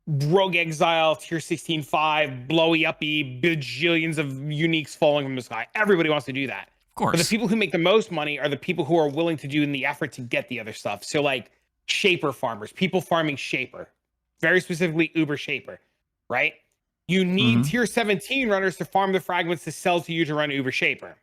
rogue exile, tier 16.5, blowy uppy, bajillions of uniques falling from the sky. Everybody wants to do that. Of course. But the people who make the most money are the people who are willing to do in the effort to get the other stuff. So like Shaper farmers, people farming Shaper, very specifically Uber Shaper, right? You need tier 17 runners to farm the fragments to sell to you to run Uber Shaper.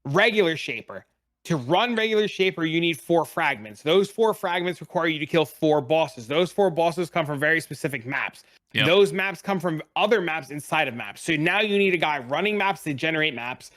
Regular Shaper. To run regular Shaper, you need 4 fragments. Those 4 fragments require you to kill 4 bosses. Those 4 bosses come from very specific maps. Yep. Those maps come from other maps inside of maps. So now you need a guy running maps to generate maps.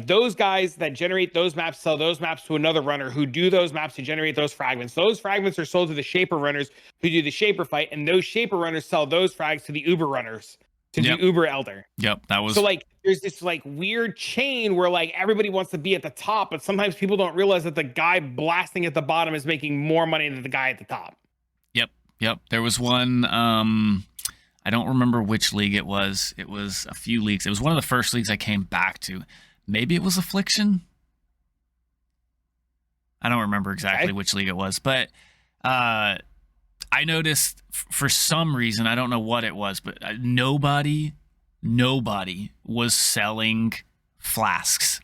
Those guys that generate those maps sell those maps to another runner who do those maps to generate those fragments. Those fragments are sold to the Shaper runners who do the Shaper fight, and those Shaper runners sell those frags to the Uber runners to do Uber Elder. Yep, that was so like there's this like weird chain where like everybody wants to be at the top, but sometimes people don't realize that the guy blasting at the bottom is making more money than the guy at the top. Yep. There was one. I don't remember which league it was. It was a few leagues. It was one of the first leagues I came back to. Maybe it was Affliction. I don't remember exactly which league it was, but I noticed for some reason, I don't know what it was, but nobody was selling flasks.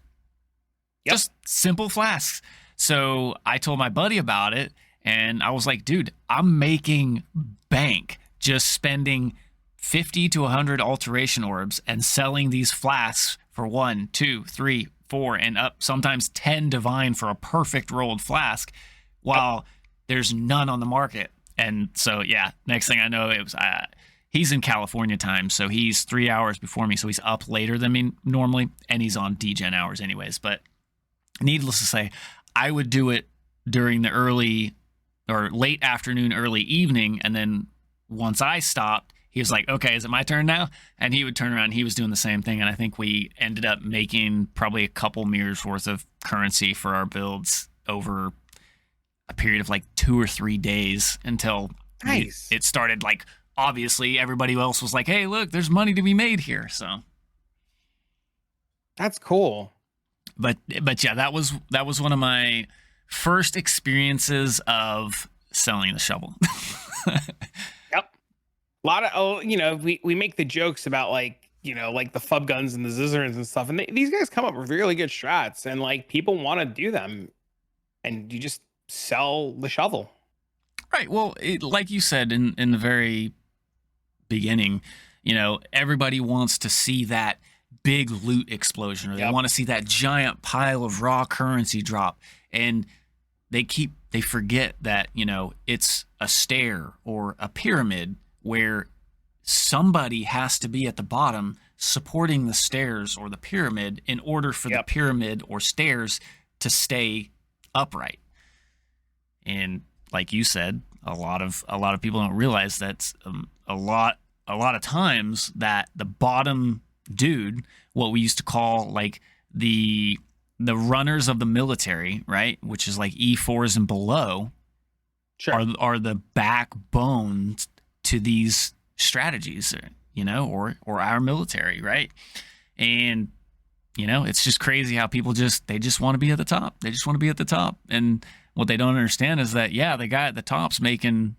Just simple flasks. So I told my buddy about it, and I was like, dude, I'm making bank just spending 50 to 100 alteration orbs and selling these flasks for 1, 2, 3, 4 and up sometimes 10 divine for a perfect rolled flask, while there's none on the market. And so, yeah, next thing I know, it was he's in California time, so he's 3 hours before me, so he's up later than me normally, and he's on DGen hours anyways. But needless to say, I would do it during the early or late afternoon, early evening, and then once I stopped, he was like, okay, is it my turn now? And he would turn around, he was doing the same thing, and I think we ended up making probably a couple mirrors worth of currency for our builds over a period of like 2 or 3 days until it started, like, obviously everybody else was like, hey, look, there's money to be made here. So that's cool. But yeah, that was one of my first experiences of selling the shovel. Yep. A lot of, we make the jokes about like the fub guns and the zizzerins and stuff, and these guys come up with really good strats, and like people want to do them, and you just sell the shovel. Right. Well, like you said in the very beginning, everybody wants to see that big loot explosion, or they want to see that giant pile of raw currency drop, and they forget that it's a stair or a pyramid where somebody has to be at the bottom supporting the stairs or the pyramid in order for the pyramid or stairs to stay upright. And like you said, a lot of people don't realize that a lot of times that the bottom dude, what we used to call like the runners of the military, right, which is like E4s and below, are the backbone to these strategies, or our military, right? And it's just crazy how people they just want to be at the top. They just want to be at the top, and what they don't understand is that the guy at the top's making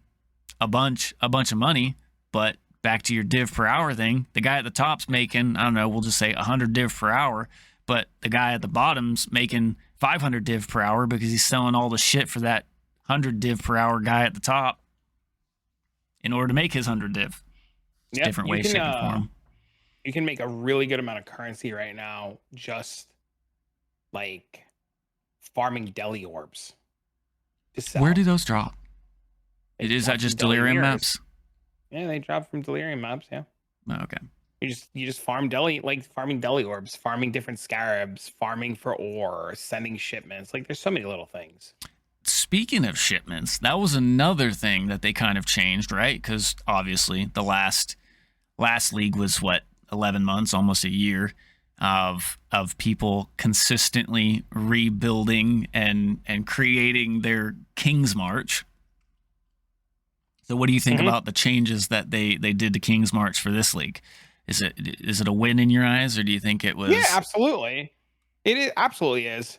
a bunch of money, but back to your div per hour thing, the guy at the top's making, I don't know, we'll just say 100 div per hour, but the guy at the bottom's making 500 div per hour because he's selling all the shit for that 100 div per hour guy at the top in order to make his 100 div. It's different ways, shape, and form. You can make a really good amount of currency right now just like farming deli orbs. Where do those drop? Is that just delirium maps? Yeah, they drop from delirium maps. Yeah. Oh, okay. You just farming deli orbs, farming different scarabs, farming for ore, sending shipments. Like there's so many little things. Speaking of shipments, that was another thing that they kind of changed, right? Because obviously the last league was 11 months, almost a year of people consistently rebuilding and creating their King's March. So what do you think about the changes that they did to King's March for this league? Is it a win in your eyes, or do you think it was? Yeah, absolutely. It absolutely is.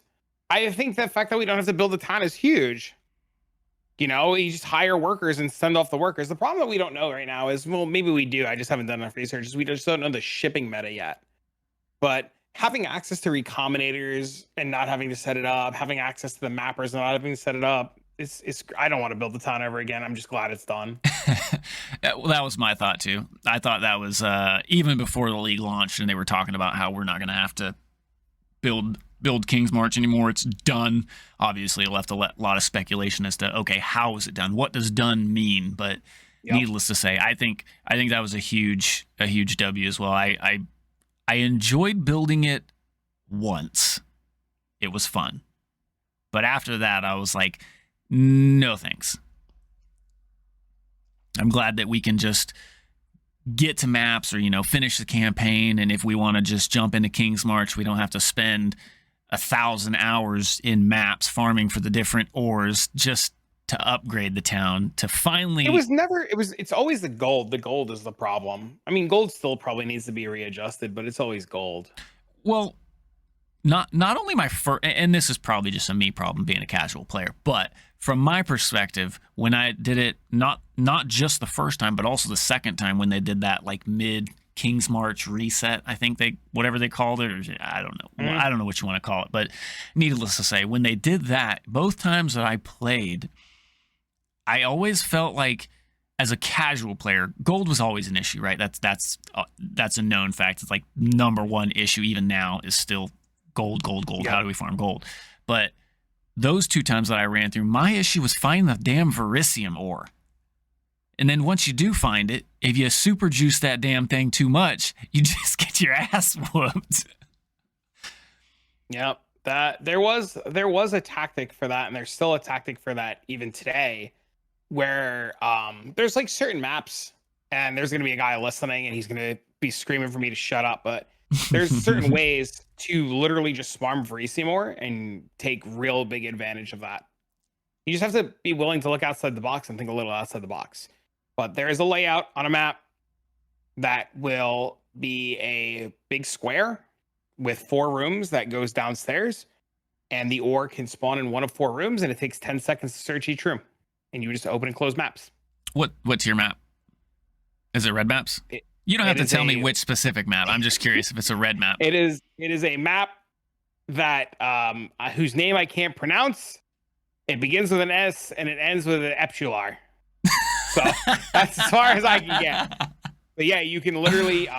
I think the fact that we don't have to build a town is huge. You just hire workers and send off the workers. The problem that we don't know right now is, well, maybe we do. I just haven't done enough research. We just don't know the shipping meta yet. But having access to recombinators and not having to set it up, having access to the mappers and not having to set it up, I don't want to build the town ever again. I'm just glad it's done. Well, that was my thought too. I thought that was even before the league launched, and they were talking about how we're not going to have to build King's March anymore. It's done. Obviously, it left a lot of speculation as to, okay, how is it done? What does done mean? But needless to say, I think that was a huge W as well. I enjoyed building it once. It was fun. But after that, I was like, no thanks. I'm glad that we can just get to maps or, finish the campaign. And if we want to just jump into King's March, we don't have to spend 1,000 hours in maps farming for the different ores just to upgrade the town to finally. It's always the gold. The gold is the problem. I mean, gold still probably needs to be readjusted, but it's always gold. Well, not only my first, and this is probably just a me problem being a casual player, but from my perspective, when I did it, not just the first time, but also the second time when they did that like mid King's March reset, I think whatever they called it, or I don't know. I don't know what you want to call it, but needless to say, when they did that, both times that I played, I always felt like as a casual player, gold was always an issue, right? That's a known fact. It's like number one issue even now is still gold, gold, gold. Yeah. How do we farm gold? But those 2 times that I ran through, my issue was finding the damn Verisium ore. And then once you do find it, if you super juice that damn thing too much, you just get your ass whooped. Yep. That there was a tactic for that, and there's still a tactic for that even today, where there's like certain maps, and there's gonna be a guy listening, and he's gonna be screaming for me to shut up, but there's certain ways to literally just farm Verisium ore and take real big advantage of that. You just have to be willing to look outside the box and think a little outside the box. But there is a layout on a map that will be a big square with 4 rooms that goes downstairs, and the ore can spawn in one of 4 rooms, and it takes 10 seconds to search each room, and you just open and close maps. What's your map? Is it red maps? You don't have to tell me which specific map. I'm just curious if it's a red map. It is a map that whose name I can't pronounce. It begins with an S and it ends with an Epsilar. So that's as far as I can get. But yeah, you can literally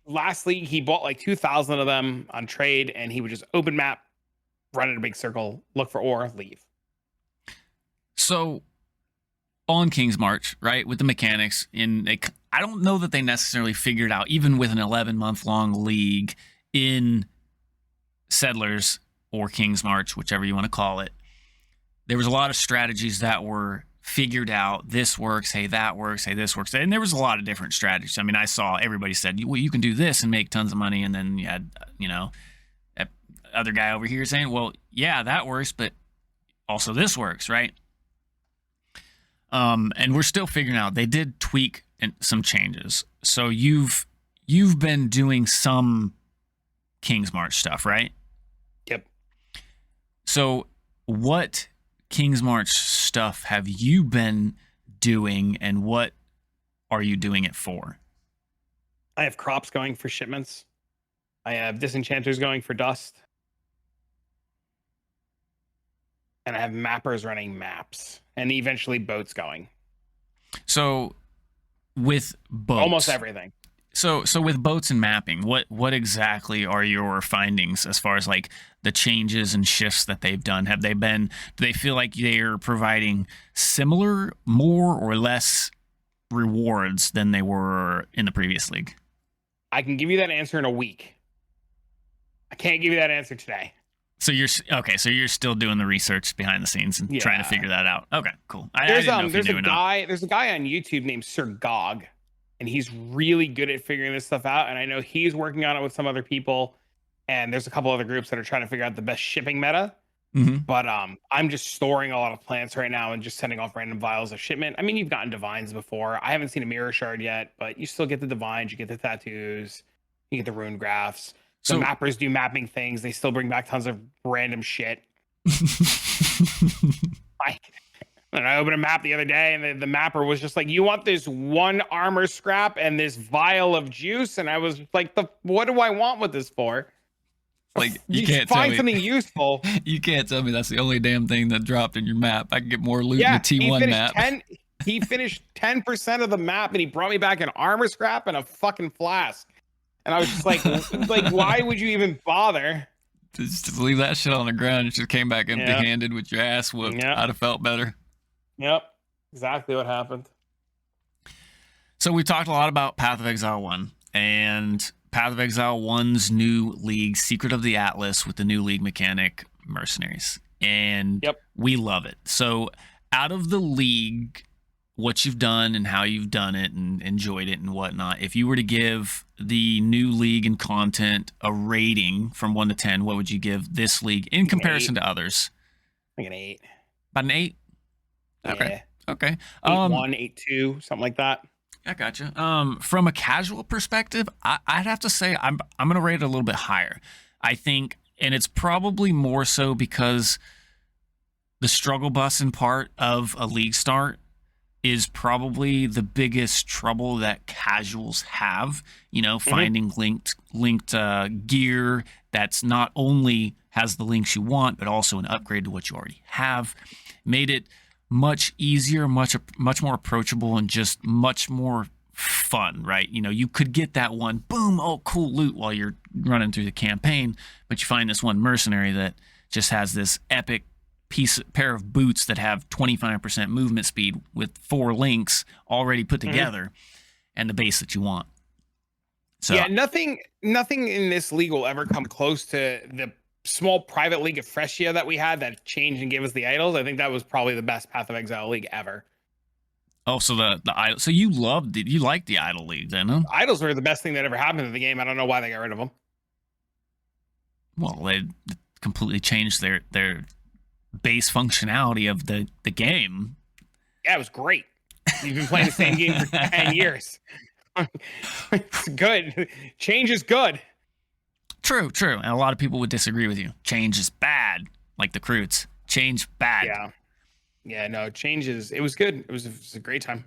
last league he bought like 2,000 of them on trade, and he would just open map, run in a big circle, look for ore, leave. So on King's March, right, with the mechanics, I don't know that they necessarily figured out, even with an 11-month-long league in Settlers or King's March, whichever you want to call it, there was a lot of strategies that were figured out. This works, hey, that works, hey, this works. And there was a lot of different strategies. I mean, I saw everybody said, well, you can do this and make tons of money. And then you had, that other guy over here saying, well, yeah, that works, but also this works, right? And we're still figuring out. They did tweak some changes. So you've been doing some King's March stuff, right? Yep. So what King's March stuff have you been doing, and what are you doing it for? I have crops going for shipments. I have disenchanters going for dust. And I have mappers running maps, and eventually boats going. So with boats, almost everything. So with boats and mapping, what exactly are your findings as far as like the changes and shifts that they've done? Do they feel like they're providing similar, more or less rewards than they were in the previous league? I can give you that answer in a week. I can't give you that answer today. So you're still doing the research behind the scenes and trying to figure that out. Okay, cool. There's a guy on YouTube named Sir Gog, and he's really good at figuring this stuff out. And I know he's working on it with some other people, and there's a couple other groups that are trying to figure out the best shipping meta. Mm-hmm. But I'm just storing a lot of plants right now and just sending off random vials of shipment. I mean, you've gotten divines before. I haven't seen a mirror shard yet, but you still get the divines, you get the tattoos, you get the rune graphs. So mappers do mapping things. They still bring back tons of random shit. And I opened a map the other day, and the mapper was just like, you want this 1 armor scrap and this vial of juice? And I was like, what do I want with this for? Like, you can't find something useful. You can't tell me that's the only damn thing that dropped in your map. I can get more loot in the T1 map. He finished 10% of the map, and he brought me back an armor scrap and a fucking flask. And I was just like, why would you even bother? Just leave that shit on the ground. You just came back empty-handed with your ass whooped. Yep. I'd have felt better. Yep, exactly what happened. So we talked a lot about Path of Exile 1 and Path of Exile 1's new league, Secret of the Atlas, with the new league mechanic, Mercenaries. And we love it. So out of the league, what you've done and how you've done it and enjoyed it and whatnot, if you were to give the new league and content a rating from 1 to 10, what would you give this league in comparison to others? Like an 8. About an 8? Okay. Yeah. Okay. 8-1, 8-2, something like that. I gotcha. From a casual perspective, I'd have to say I'm going to rate it a little bit higher. I think, and it's probably more so because the struggle busing part of a league start is probably the biggest trouble that casuals have. Finding linked gear that's not only has the links you want, but also an upgrade to what you already have. Made it much easier, much more approachable, and just much more fun, right? You know, you could get that one, boom, oh, cool loot while you're running through the campaign, but you find this one mercenary that just has this epic pair of boots that have 25% movement speed with 4 links already put together and the base that you want. So yeah, nothing in this league will ever come close to the small private league of Freshia that we had that changed and gave us the idols. I think that was probably the best Path of Exile league ever. oh, so the idol. So you liked the idol league then, huh? Idols were the best thing that ever happened to the game. I don't know why they got rid of them. Well, they completely changed their base functionality of the game. Yeah, it was great. You've been playing the same game for 10 years. It's good. Change is good. True. And a lot of people would disagree with you. Change is bad, like the Croots. Change bad. Yeah, no, changes. It was good. It was a great time.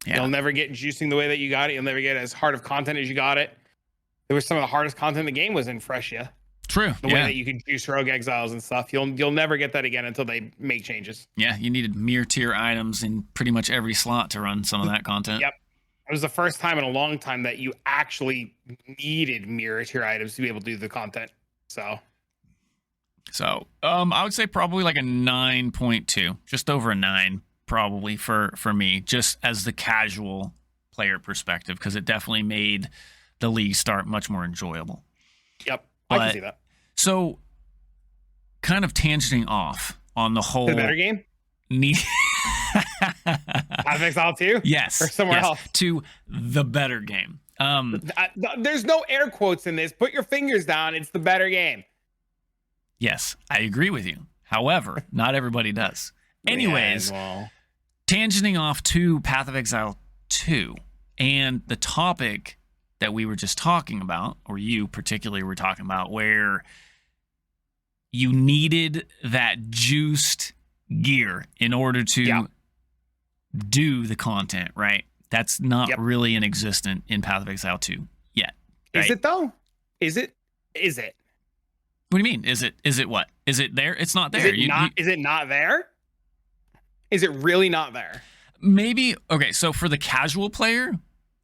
Yeah. You'll never get juicing the way that you got it. You'll never get as hard of content as you got it. There was some of the hardest content in the game was in Freshia. True. The way that you could juice rogue exiles and stuff. You'll never get that again until they make changes. Yeah, you needed mirror tier items in pretty much every slot to run some of that content. Yep. It was the first time in a long time that you actually needed mirror tier items to be able to do the content. So I would say probably like a 9.2, just over a 9 probably for me, just as the casual player perspective, because it definitely made the league start much more enjoyable. Yep, I can see that. So kind of tangenting off on the whole... The better game? Path of Exile 2? Yes. Or somewhere else? To the better game. There's no air quotes in this. Put your fingers down. It's the better game. Yes, I agree with you. However, not everybody does. Anyways, tangenting off to Path of Exile 2 and the topic that we were just talking about, or you particularly were talking about, where you needed that juiced gear in order to do the content, right? That's not really an existent in Path of Exile 2 yet. Right? Is it though? Is it? What do you mean? Is it what? Is it there? It's not there. Is it not there? Is it really not there? Maybe. Okay, so for the casual player,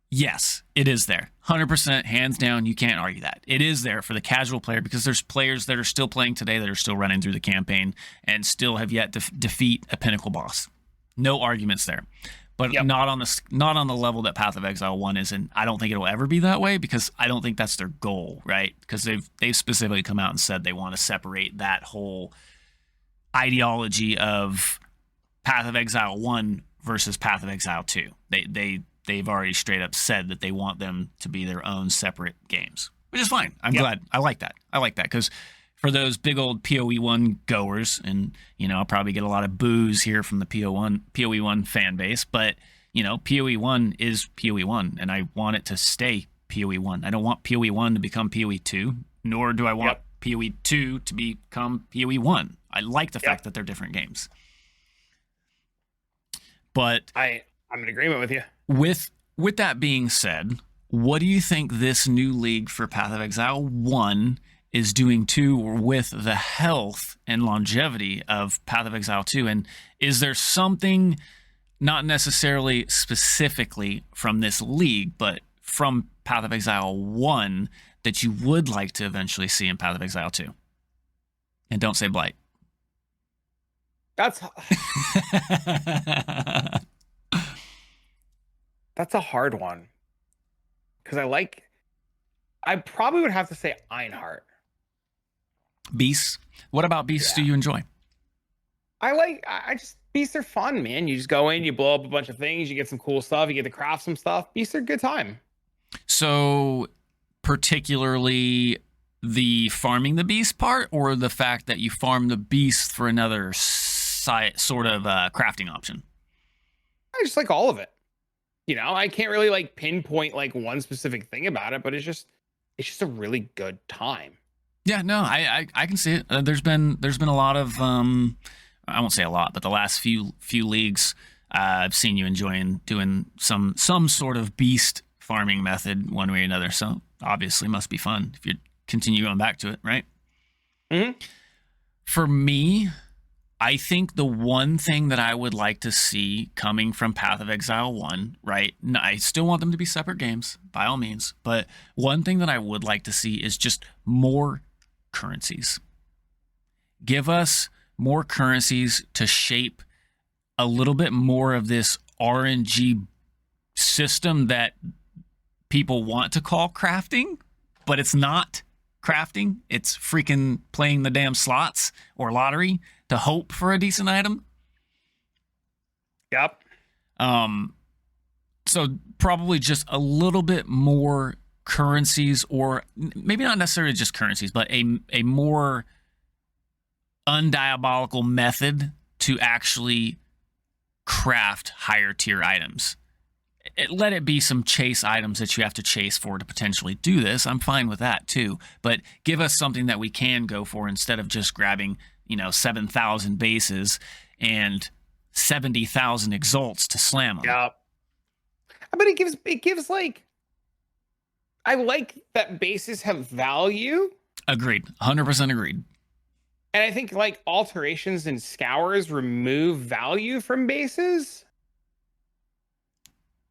yes, it is there. 100%, hands down, you can't argue that. It is there for the casual player because there's players that are still playing today that are still running through the campaign and still have yet to defeat a pinnacle boss. No arguments there. But not on the level that Path of Exile 1 is, and I don't think it'll ever be that way because I don't think that's their goal, right? Because they've specifically come out and said they want to separate that whole ideology of Path of Exile 1 versus Path of Exile 2. They've already straight up said that they want them to be their own separate games, which is fine. I'm glad. I like that because for those big old PoE1 goers, and I'll probably get a lot of boos here from the PoE1 fan base, but PoE1 is PoE1, and I want it to stay PoE1. I don't want PoE1 to become PoE2, nor do I want PoE2 to become PoE1. I like the fact that they're different games. But I'm in agreement with you. With that being said, what do you think this new league for Path of Exile 1 is doing to or with the health and longevity of Path of Exile 2? And is there something, not necessarily specifically from this league, but from Path of Exile 1 that you would like to eventually see in Path of Exile 2? And don't say Blight. That's a hard one. Because I probably would have to say Einhart. Beasts. What about beasts do you enjoy? Beasts are fun, man. You just go in, you blow up a bunch of things, you get some cool stuff, you get to craft some stuff. Beasts are a good time. So, particularly the farming the beast part, or the fact that you farm the beast for another sort of crafting option? I just like all of it. I can't really pinpoint one specific thing about it, but it's just a really good time. Yeah, no, I can see it. There's been a lot of I won't say a lot, but the last few leagues I've seen you enjoying doing some sort of beast farming method one way or another. So obviously must be fun if you continue going back to it, right? Mm-hmm. For me, I think the one thing that I would like to see coming from Path of Exile 1, right? No, I still want them to be separate games, by all means. But one thing that I would like to see is just more currencies. Give us more currencies to shape a little bit more of this RNG system that people want to call crafting, but it's not crafting. It's freaking playing the damn slots or lottery to hope for a decent item. Yep. So probably just a little bit more currencies, or maybe not necessarily just currencies, but a more undiabolical method to actually craft higher tier items. Let it be some chase items that you have to chase for to potentially do this. I'm fine with that too. But give us something that we can go for instead of just grabbing, 7,000 bases and 70,000 exalts to slam them. Yeah. But it gives like, I like that bases have value. Agreed. 100% agreed. And I think like alterations and scours remove value from bases.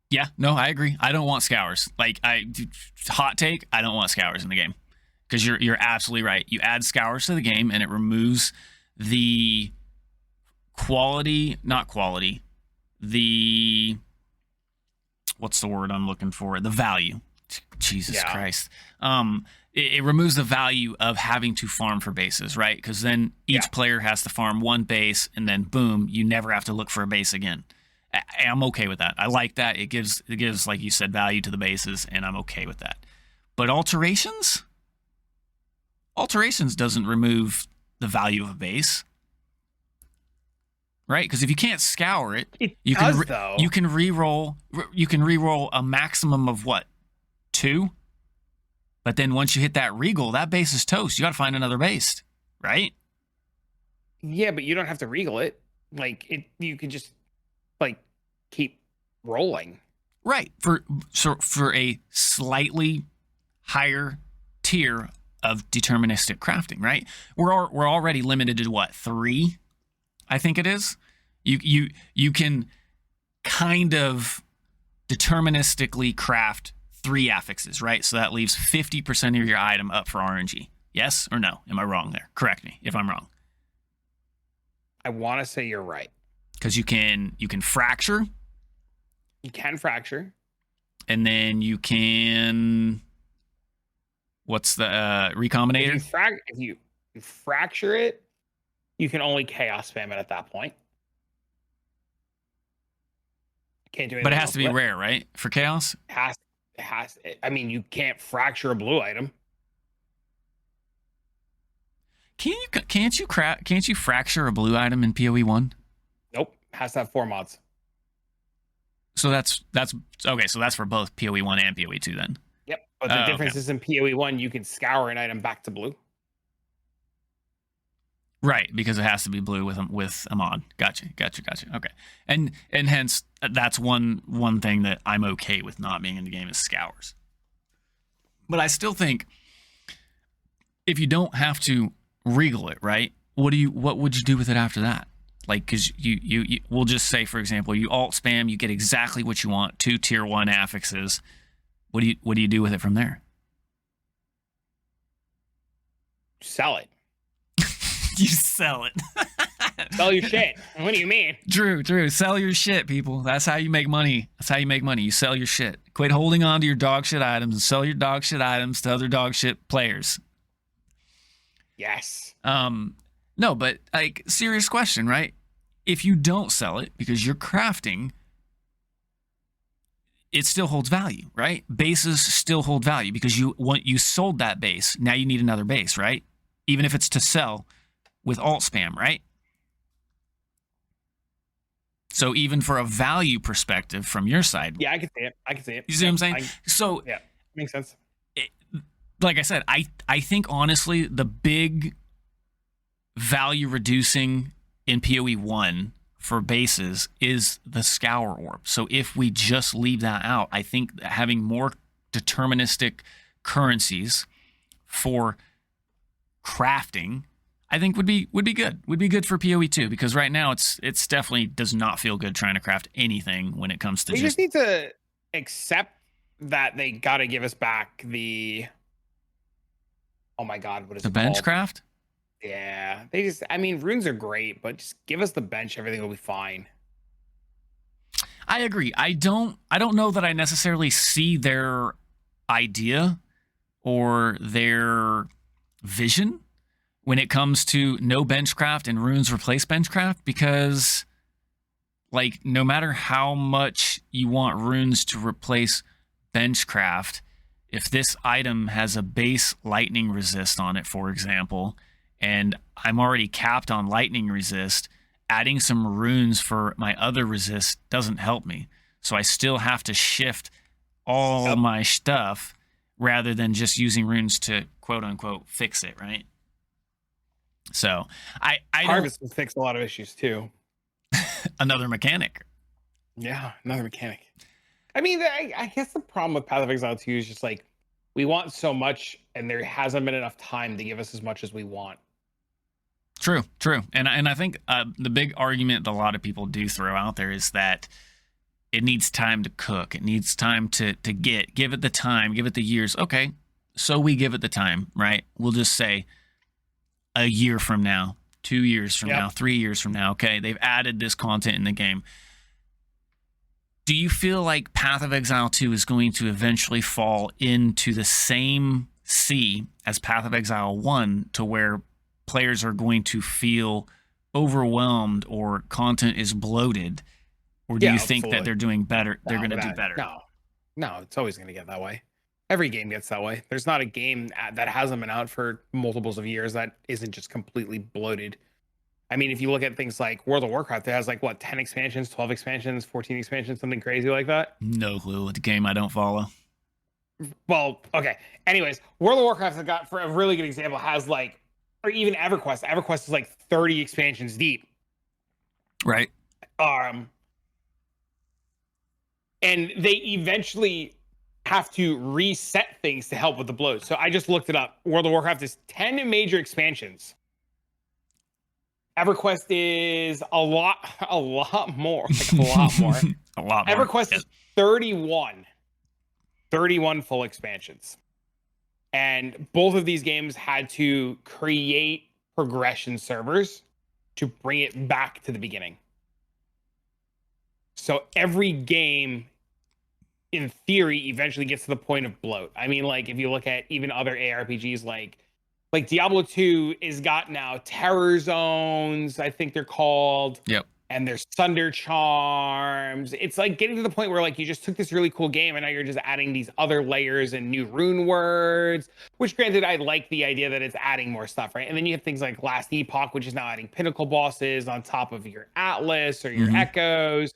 Yeah, no, I agree. I don't want scours. Hot take, I don't want scours in the game. Because you're absolutely right. You add scours to the game and it removes the what's the word I'm looking for? The value. Jesus Christ. It removes the value of having to farm for bases, right? Because then each player has to farm one base and then boom, you never have to look for a base again. I'm okay with that. I like that. It gives, like you said, value to the bases, and I'm okay with that. But alterations doesn't remove the value of a base, right? Because if you can't scour it, you can reroll a maximum of what, 2? But then once you hit that regal, that base is toast. You got to find another base, right? Yeah, but you don't have to regal it. You can just keep rolling. Right. For a slightly higher tier of deterministic crafting, right? We're already limited to what, 3? I think it is. You can kind of deterministically craft 3 affixes, right? So that leaves 50% of your item up for RNG. Yes or no? Am I wrong there? Correct me if I'm wrong. I want to say you're right. Because you can fracture. You can fracture. And then you can... What's the recombinator? If you fracture it, you can only chaos spam it at that point. Can't do anything. But it has to be rare, right? For chaos? I mean, you can't fracture a blue item. Can't you fracture a blue item in PoE 1? Nope. Has to have 4 mods. So that's okay. So that's for both PoE 1 and PoE 2 then. Yep. But the difference is in PoE 1, you can scour an item back to blue. Right, because it has to be blue with a mod. Gotcha. Okay, and hence that's one thing that I'm okay with not being in the game is scours. But I still think if you don't have to regal it, right? What would you do with it after that? Like, because you we'll just say, for example, you alt spam, you get exactly what you want, 2 tier 1 affixes. What do you do with it from there? Sell it. You sell it. Sell your shit. What do you mean? Drew, sell your shit, people. That's how you make money. You sell your shit. Quit holding on to your dog shit items and sell your dog shit items to other dog shit players. Yes. No, but serious question, right? If you don't sell it because you're crafting, it still holds value, right? Bases still hold value because you sold that base. Now you need another base, right? Even if it's to sell with alt spam, right? So even for a value perspective from your side. Yeah, I can see it. You see what I'm saying? Yeah, makes sense. Like I said, I think honestly the big value reducing in PoE 1 for bases is the scour orb. So if we just leave that out, I think having more deterministic currencies for crafting, I think would be good. Would be good for PoE 2 because right now it's definitely does not feel good trying to craft anything when it comes to We just need to accept that they got to give us back the. Oh my God, what is the it called? benchcraft. Yeah, they just. I mean, runes are great, but just give us the bench. Everything will be fine. I agree. I don't know that I necessarily see their idea or their vision when it comes to no benchcraft and runes replace benchcraft because like no matter how much you want runes to replace benchcraft, if this item has a base lightning resist on it, for example, and I'm already capped on lightning resist, adding some runes for my other resist doesn't help me. So I still have to shift all my stuff rather than just using runes to quote unquote fix it, right? So I Harvest will fix a lot of issues too. another mechanic. Yeah, another mechanic. I mean, I guess the problem with Path of Exile 2 is just like we want so much, and there hasn't been enough time to give us as much as we want. True. And I think the big argument that a lot of people do throw out there is that it needs time to cook. It needs time to give it the time, give it the years. Okay, so we give it the time, right? We'll just say a year from now, 2 years from now, 3 years from now. Okay, they've added this content in the game. Do you feel like Path of Exile 2 is going to eventually fall into the same sea as Path of Exile 1 to where players are going to feel overwhelmed or content is bloated? Or do you think that they're doing better? They're going to do better? No, it's always going to get that way. Every game gets that way. There's not a game that hasn't been out for multiples of years that isn't just completely bloated. I mean, if you look at things like World of Warcraft, it has like, what, 10 expansions, 12 expansions, 14 expansions, something crazy like that? No clue. It's a game I don't follow. Well, okay. Anyways, World of Warcraft has got, for a really good example, has like, or even EverQuest. EverQuest is like 30 expansions deep. Right. And they eventually have to reset things to help with the bloat. So I just looked it up. World of Warcraft is 10 major expansions. EverQuest is a lot more. Like a lot more. A lot more. EverQuest is 31 full expansions. And both of these games had to create progression servers to bring it back to the beginning. So every game, in theory, eventually gets to the point of bloat. I mean, like, if you look at even other ARPGs, like Diablo 2 is got now terror zones, I think they're called. Yep. And there's thunder charms. It's like getting to the point where like you just took this really cool game and now you're just adding these other layers and new rune words, which granted, I like the idea that it's adding more stuff, right? And then you have things like Last Epoch, which is now adding pinnacle bosses on top of your Atlas or your Echoes.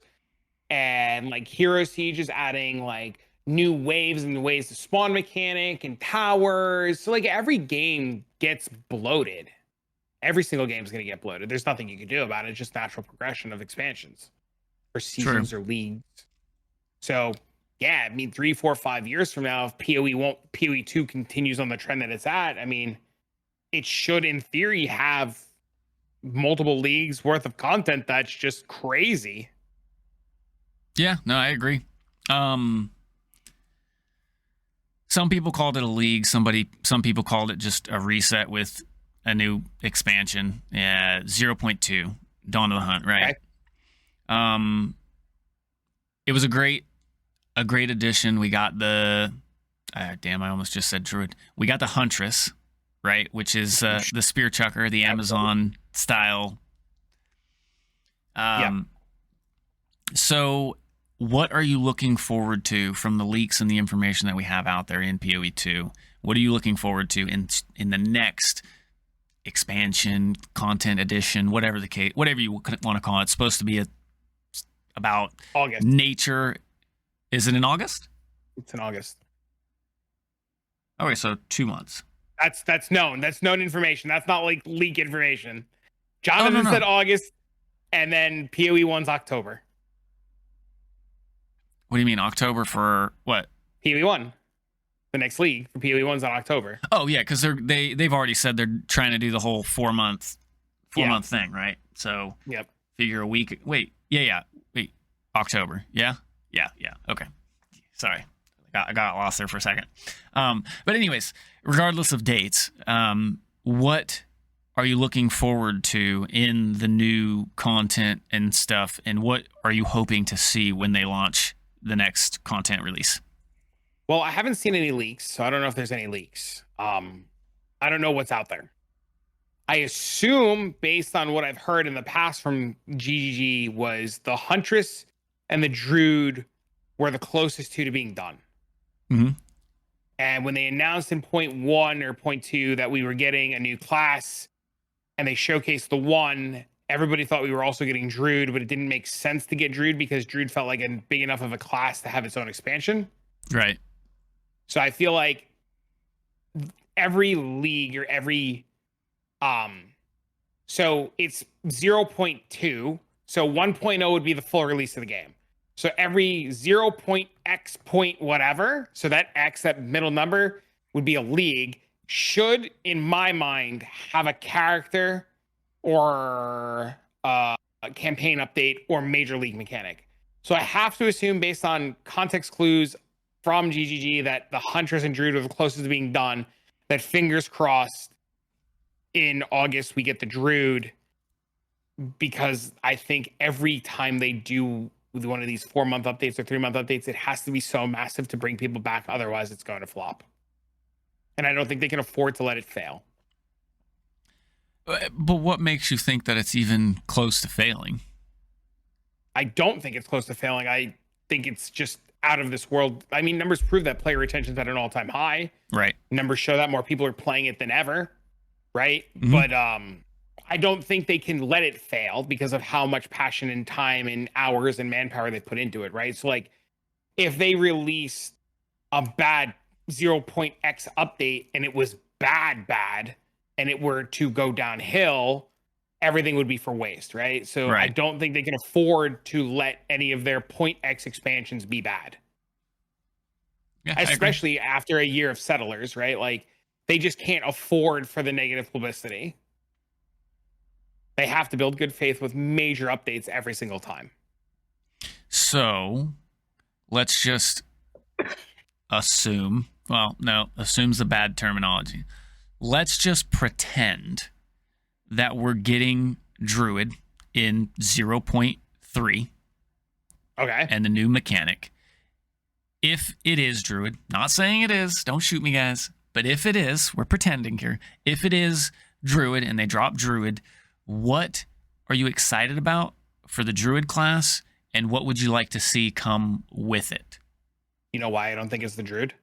And like Hero Siege is adding like new waves and ways to spawn mechanic and towers. So like every game gets bloated. Every single game is going to get bloated. There's nothing you can do about it. It's just natural progression of expansions or seasons or leagues. So yeah, I mean, 3, 4, 5 years from now, if PoE 2 continues on the trend that it's at, I mean, it should in theory have multiple leagues worth of content that's just crazy. Yeah, no, I agree. Some people called it a league. Some people called it just a reset with a new expansion. Yeah, 0.2, Dawn of the Hunt, right? Okay. It was a great addition. We got the I almost just said Druid. We got the Huntress, right? Which is the spear chucker, the Amazon style. So what are you looking forward to from the leaks and the information that we have out there in PoE 2? What are you looking forward to in the next expansion, content edition, whatever the case, whatever you want to call it? It's supposed to be about August. Nature. Is it in August? It's in August. Okay, so 2 months. That's known. That's known information. That's not like leak information. Jonathan said August, and then PoE 1's October. What do you mean October for what? PoE 1. the next league for PoE 1's on October. Oh yeah, because they've already said they're trying to do the whole 4-month thing, right? So Yep. figure a week. Wait, October. Yeah. Okay, sorry, I got lost there for a second. But anyways, regardless of dates, what are you looking forward to in the new content and stuff, and what are you hoping to see when they launch the next content release? Well, I haven't seen any leaks, so I don't know if there's any leaks. I don't know what's out there. I assume, based on what I've heard in the past from GGG, was the Huntress and the Druid were the closest two to being done. Mm-hmm. And when they announced in point 1 or point 2 that we were getting a new class, and they showcased the 1, everybody thought we were also getting Druid, but it didn't make sense to get Druid because Druid felt like a big enough of a class to have its own expansion. Right. So I feel like every league or every so it's 0.2. So 1.0 would be the full release of the game. So every 0.x point whatever, so that X, that middle number, would be a league, should, in my mind, have a character or a campaign update or major league mechanic. So I have to assume, based on context clues from GGG, that the Huntress and Druid are the closest to being done, that fingers crossed in August we get the Druid, because I think every time they do with one of these 4-month updates or 3-month updates, it has to be so massive to bring people back. Otherwise, it's going to flop. And I don't think they can afford to let it fail. But what makes you think that it's even close to failing? I don't think it's close to failing. I think it's just out of this world. I mean, numbers prove that player retention's at an all-time high. Right. Numbers show that more people are playing it than ever. Right. Mm-hmm. But I don't think they can let it fail because of how much passion and time and hours and manpower they put into it. Right. So, like, if they released a bad 0.x update and it was bad, and it were to go downhill, everything would be for waste. Right. So Right. I don't think they can afford to let any of their .x expansions be bad. Yeah, Especially after a year of settlers. Right. Like, they just can't afford for the negative publicity. They have to build good faith with major updates every single time. So let's just assume. Well, no, assume's a bad terminology. Let's just pretend that we're getting Druid in 0.3. Okay. And the new mechanic. If it is Druid, not saying it is, don't shoot me, guys. But if it is, we're pretending here. If it is Druid and they drop Druid, what are you excited about for the Druid class, and what would you like to see come with it? You know why I don't think it's the Druid?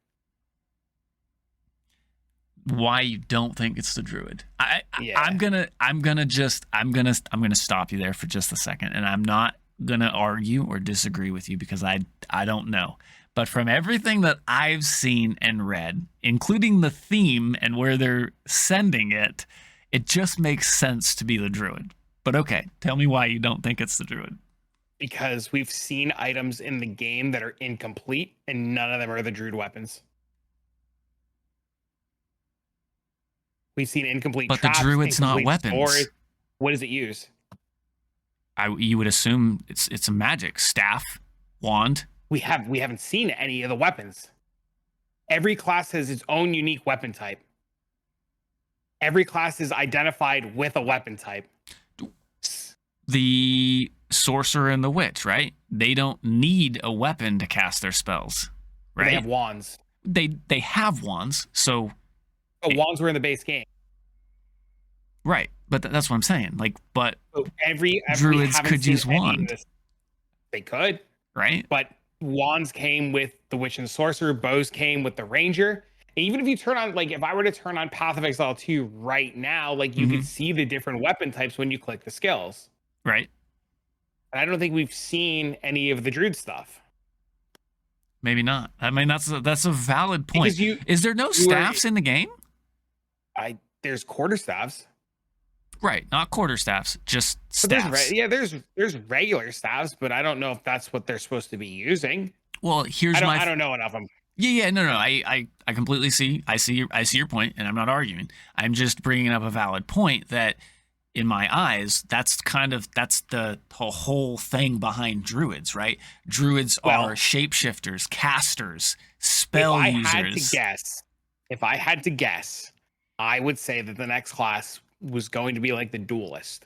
Why you don't think it's the Druid? Yeah. I'm gonna stop you there for just a second, and I'm not gonna argue or disagree with you because I don't know. But from everything that I've seen and read, including the theme and where they're sending it, it just makes sense to be the Druid. But okay, tell me why you don't think it's the Druid. Because we've seen items in the game that are incomplete, and none of them are the Druid weapons. We've seen incomplete But traps, the Druid's not incomplete weapons. swords. What does it use? You would assume it's a magic staff, wand. We haven't seen any of the weapons. Every class has its own unique weapon type. Every class is identified with a weapon type. The sorcerer and the witch, right? They don't need a weapon to cast their spells, right? They have wands. They have wands, so Wands were in the base game. right. But that's what I'm saying. Like, but So every Druids haven't could seen use any of wand. this. They could, right? but wands came with the witch and sorcerer. Bows came with the ranger. And even if you turn on, like, if I were to turn on Path of Exile 2 right now, like, you could see the different weapon types when you click the skills. Right. And I don't think we've seen any of the Druid stuff. Maybe not. I mean, that's a valid point. Because Is there no staffs in the game? There's quarterstaffs. Right, not quarterstaffs, just But staffs. there's regular staffs, but I don't know if that's what they're supposed to be using. Well, I don't know enough of them. No. I completely see. I see your point, and I'm not arguing. I'm just bringing up a valid point that, in my eyes, that's the whole thing behind druids, right? Druids Well, are shapeshifters, casters, if spell I users. had to guess, I would say that the next class was going to be like the duelist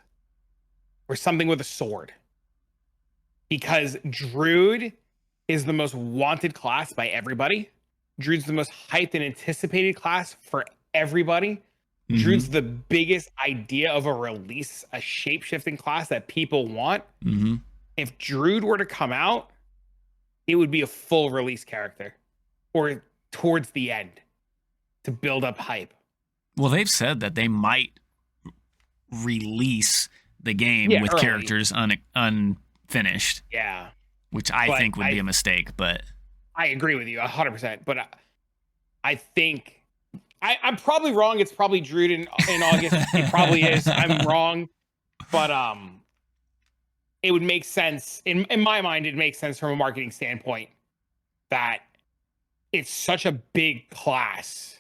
or something with a sword. Because Druid is the most wanted class by everybody. Druid's the most hyped and anticipated class for everybody. Mhm. Druid's the biggest idea of a release, a shape-shifting class that people want. Mm-hmm. If Druid were to come out, it would be a full release character or towards the end to build up hype. Well, they've said that they might release the game with early. characters unfinished, Yeah. which I But think would be a mistake. But I agree with you 100%. But I think I'm probably wrong. It's probably Druid in August. It probably is. I'm wrong. But it would make sense. In my mind, it makes sense from a marketing standpoint that it's such a big class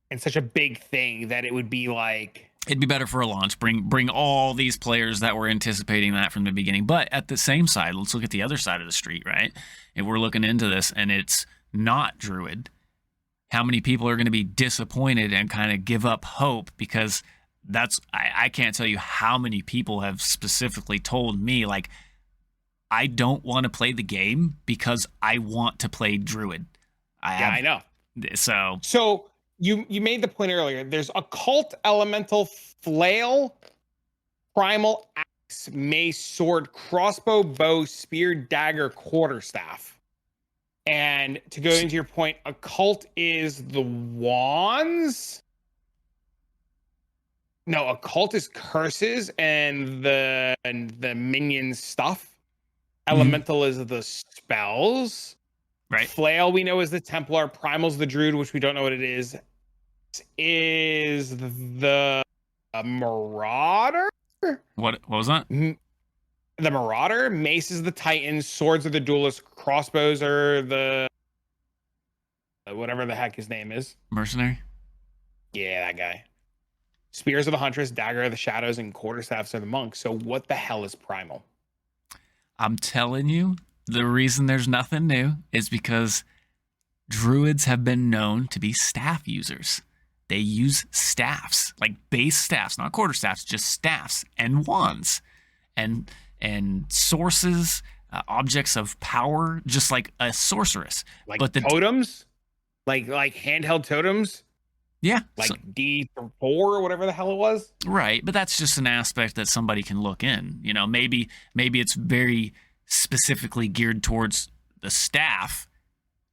and such a big thing that it would be like, it'd be better for a launch. Bring all these players that were anticipating that from the beginning. But at the same side, let's look at the other side of the street, right? If we're looking into this and it's not Druid, how many people are going to be disappointed and kind of give up hope? Because I can't tell you how many people have specifically told me, like, I don't want to play the game because I want to play Druid. I know. So you made the point earlier. There's occult, elemental, flail, primal, axe, mace, sword, crossbow, bow, spear, dagger, quarterstaff. And to go into your point, occult is the wands. No, occult is curses and the minion stuff. Elemental is the spells. right. Flail we know is the Templar. Primal's the Druid, which we don't know what it is the Marauder. What was that? The Marauder. Mace is the Titan. Swords are the Duelist. Crossbows are the whatever the heck his name is. Mercenary? Yeah, that guy. Spears are the Huntress. Dagger are the Shadows. And quarterstaffs are the Monks. So what the hell is Primal? I'm telling you, the reason there's nothing new is because Druids have been known to be staff users. They use staffs, like base staffs, not quarterstaffs, just staffs and wands and sources, objects of power, just like a sorceress. Like but totems? Like handheld totems? Yeah. Like D4 or whatever the hell it was? Right, but that's just an aspect that somebody can look in. You know, maybe it's very specifically geared towards the staff,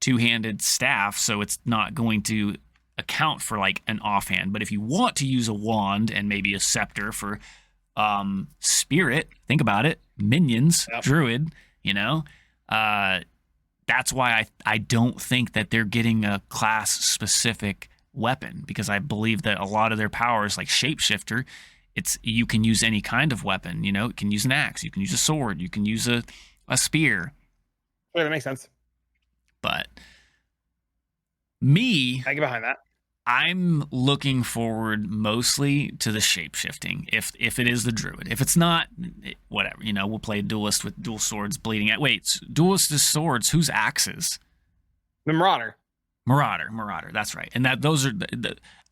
two-handed staff, so it's not going to account for like an offhand. But if you want to use a wand and maybe a scepter for spirit, think about it, minions, Yep. Druid, you know, that's why I don't think that they're getting a class-specific weapon, because I believe that a lot of their powers, like shapeshifter, you can use any kind of weapon. You know, you can use an axe, you can use a sword, you can use a spear. Yeah, that makes sense. But I get behind that. I'm looking forward mostly to the shapeshifting. If it is the Druid, if it's not, whatever. You know, we'll play a duelist with dual swords bleeding at. Wait, duelist is swords. Who's axes? The Marauder. Marauder. That's right. And that those are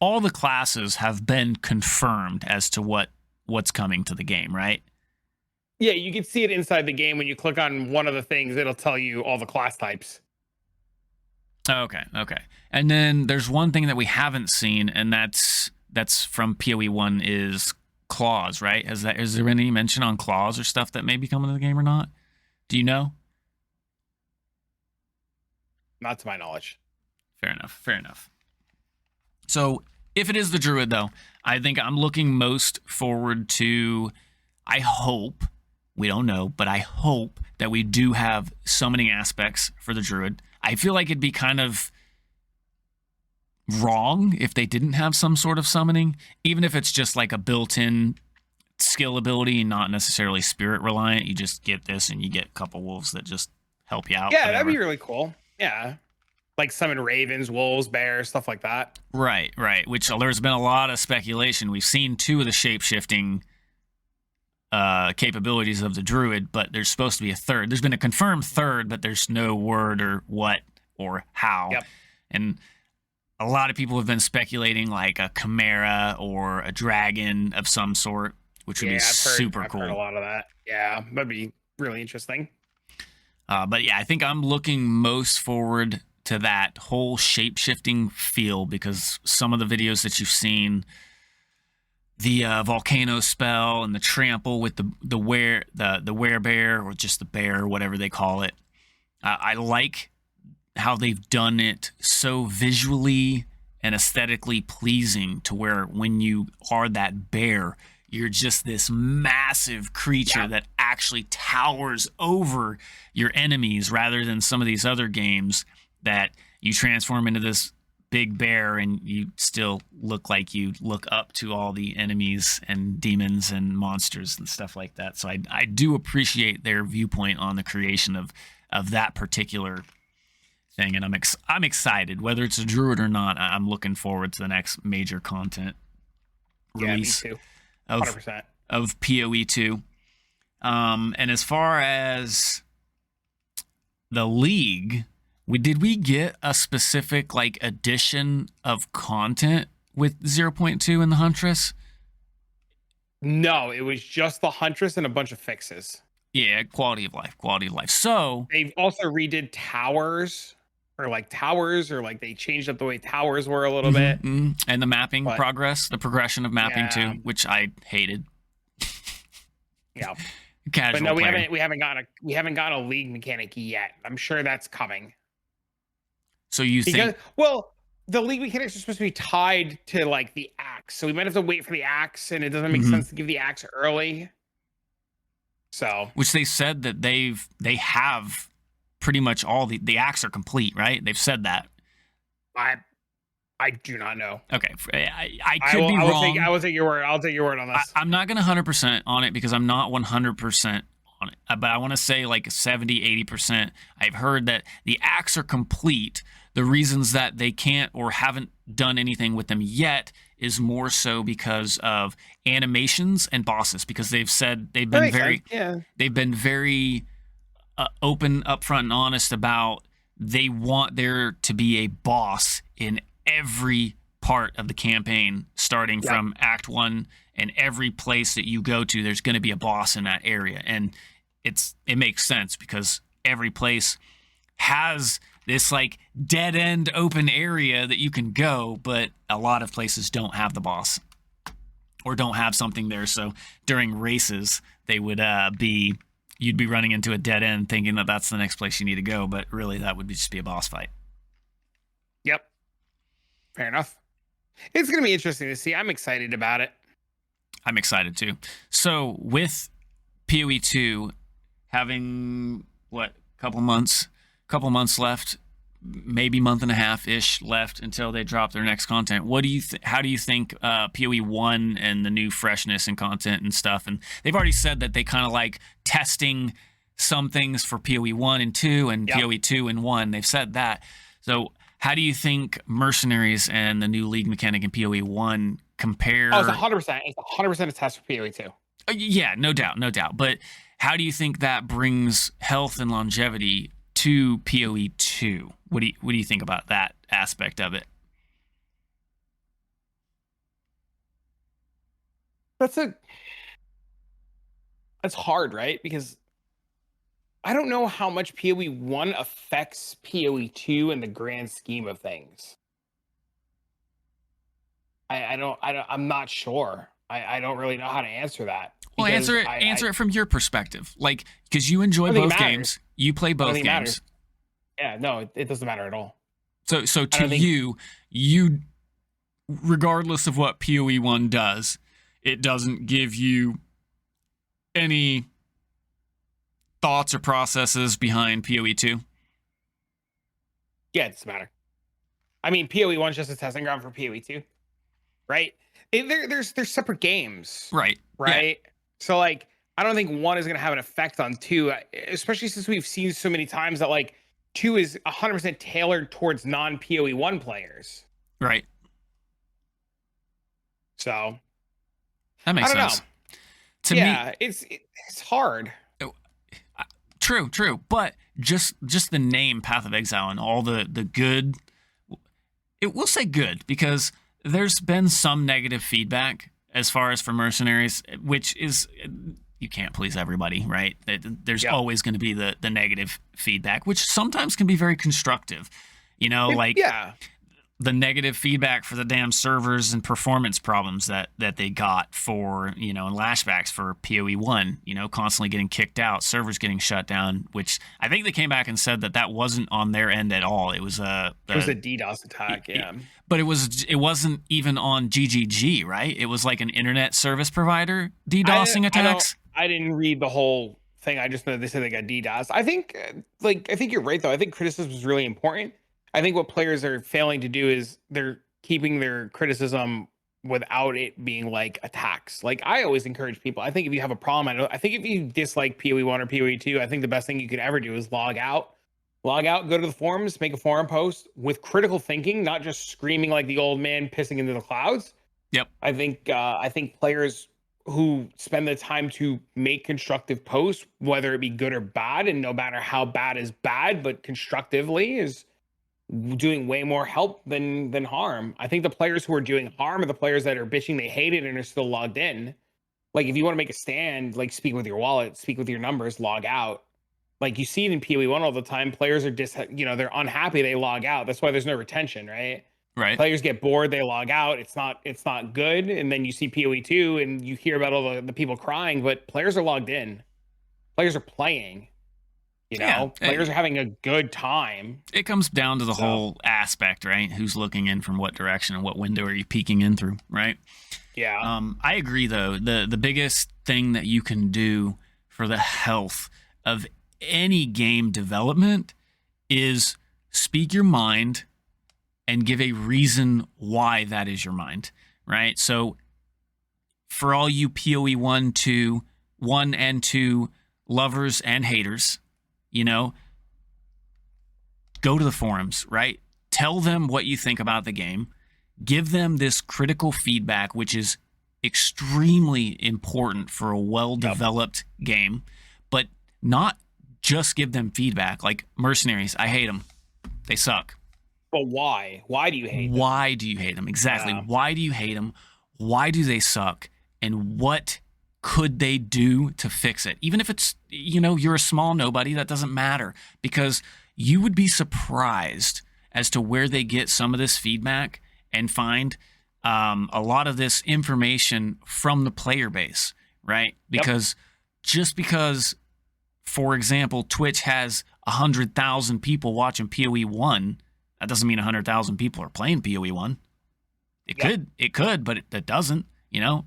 all the classes have been confirmed as to what's coming to the game, right? Yeah, you can see it inside the game when you click on one of the things. It'll tell you all the class types. Okay. And then there's one thing that we haven't seen, and that's from PoE 1 is claws, right? Is there any mention on claws or stuff that may be coming to the game or not? Do you know? Not to my knowledge. Fair enough. So if it is the Druid, though, I think I'm looking most forward to, I hope, we don't know, but I hope that we do have summoning aspects for the Druid. I feel like it'd be kind of wrong if they didn't have some sort of summoning, even if it's just like a built-in skill ability, not necessarily spirit reliant. You just get this and you get a couple wolves that just help you out. Yeah, whatever. that'd be really cool. Yeah. Like summon ravens, wolves, bears, stuff like that. Right. Which there's been a lot of speculation. We've seen 2 of the shape-shifting capabilities of the druid, but there's supposed to be a third. There's been a confirmed third, but there's no word or what or how. Yep. And a lot of people have been speculating like a chimera or a dragon of some sort, which would be super cool. I've heard a lot of that. Yeah, that'd be really interesting. But yeah, I think I'm looking most forward to that whole shape-shifting feel, because some of the videos that you've seen, the volcano spell and the trample with the werebear, or just the bear, whatever they call it. I like how they've done it so visually and aesthetically pleasing, to where when you are that bear, you're just this massive creature that actually towers over your enemies, rather than some of these other games that you transform into this big bear and you still look like you look up to all the enemies and demons and monsters and stuff like that. So I do appreciate their viewpoint on the creation of that particular thing, and I'm excited. Whether it's a druid or not, I'm looking forward to the next major content release. Yeah, me too. 100%. Of PoE 2. And as far as the League, did we get a specific like addition of content with 0.2 and the Huntress? No, it was just the Huntress and a bunch of fixes. Yeah, quality of life. So they've also redid towers, or they changed up the way towers were a little bit. And the mapping the progression of mapping too, which I hated. Yeah. Casual but no, player. we haven't gotten a League mechanic yet. I'm sure that's coming. So you think? Well, the League mechanics are supposed to be tied to like the axe, so we might have to wait for the axe, and it doesn't make sense to give the axe early. So, which they said that they have pretty much all the acts are complete, right? They've said that. I do not know. Okay, I could be wrong. I will take your word. I'll take your word on this. I'm not going to 100% on it, because I'm not 100% on it. But I want to say like 70, 80%. I've heard that the acts are complete. The reasons that they can't or haven't done anything with them yet is more so because of animations and bosses, because they've said they've been very open, upfront, and honest about they want there to be a boss in every part of the campaign, starting from Act 1, and every place that you go to, there's going to be a boss in that area. And it makes sense, because every place has this like dead end open area that you can go, but a lot of places don't have the boss or don't have something there. So during races, they would you'd be running into a dead end thinking that that's the next place you need to go, but really that would just be a boss fight. Yep. Fair enough. It's going to be interesting to see. I'm excited about it. I'm excited too. So with PoE 2 having couple months left, maybe month and a half ish left until they drop their next content. What do you how do you think PoE 1 and the new freshness and content and stuff, and they've already said that they kind of like testing some things for PoE 1 and 2 and PoE 2 and 1. They've said that. So how do you think Mercenaries and the new League mechanic in PoE 1 compare? Oh, it's 100%. It's 100% a test for PoE 2. Yeah, no doubt. But how do you think that brings health and longevity to PoE 2? What do you think about that aspect of it? That's hard, right? Because I don't know how much PoE 1 affects PoE 2 in the grand scheme of things. I'm not sure. I don't really know how to answer that. Well, answer it from your perspective. Like, because you enjoy both games. You play both games. Matters. Yeah, no, it doesn't matter at all. So to you, regardless of what PoE 1 does, it doesn't give you any thoughts or processes behind PoE 2? Yeah, it doesn't matter. I mean, PoE 1 is just a testing ground for PoE 2, right? There's separate games. Right. Yeah. So, like, I don't think 1 is going to have an effect on 2, especially since we've seen so many times that, like, 2 is 100% tailored towards non-PoE1 players. Right. So That makes I don't sense. know. To Yeah, me, it's hard. true, but just the name Path of Exile and all the good, it will say good because there's been some negative feedback as far as for mercenaries, which is you can't please everybody, right? There's always going to be the negative feedback, which sometimes can be very constructive. Yeah. The negative feedback for the damn servers and performance problems that they got for, and lashbacks for PoE1, constantly getting kicked out, servers getting shut down, which I think they came back and said that wasn't on their end at all. It was a DDoS attack, yeah. But it wasn't even on GGG, right? It was like an internet service provider DDoSing attacks. I didn't read the whole thing. I just know they said they got DDoS. I think you're right though. I think criticism is really important. I think what players are failing to do is they're keeping their criticism without it being like attacks. Like I always encourage people. I think if you have a problem, I think if you dislike PoE1 or PoE2, I think the best thing you could ever do is log out, go to the forums, make a forum post with critical thinking, not just screaming like the old man pissing into the clouds. Yep. I think players who spend the time to make constructive posts, whether it be good or bad, and no matter how bad is bad, but constructively is doing way more help than harm. I think the players who are doing harm are the players that are bitching they hate it and are still logged in. Like if you want to make a stand, like speak with your wallet, speak with your numbers, log out. Like you see it in PoE1 all the time. Players are they're unhappy, they log out. That's why there's no retention, right? Right. Players get bored, they log out. It's not good. And then you see PoE2 and you hear about all the people crying, but players are logged in. Players are playing. Players are having a good time. It comes down to the whole aspect, right? Who's looking in from what direction and what window are you peeking in through, right? Yeah. I agree, though. The biggest thing that you can do for the health of any game development is speak your mind and give a reason why that is your mind, right? So for all you PoE 1 and 2 lovers and haters, go to the forums, right? Tell them what you think about the game. Give them this critical feedback, which is extremely important for a well-developed game, but not just give them feedback. Like Mercenaries, I hate them. They suck. But why? Why do you hate them? Why do you hate them? Exactly. Yeah. Why do you hate them? Why do they suck? And what could they do to fix it? Even if it's, you're a small nobody, that doesn't matter, because you would be surprised as to where they get some of this feedback and find a lot of this information from the player base, right? Because just because, for example, Twitch has 100,000 people watching PoE1, that doesn't mean 100,000 people are playing PoE1. It could, but it doesn't.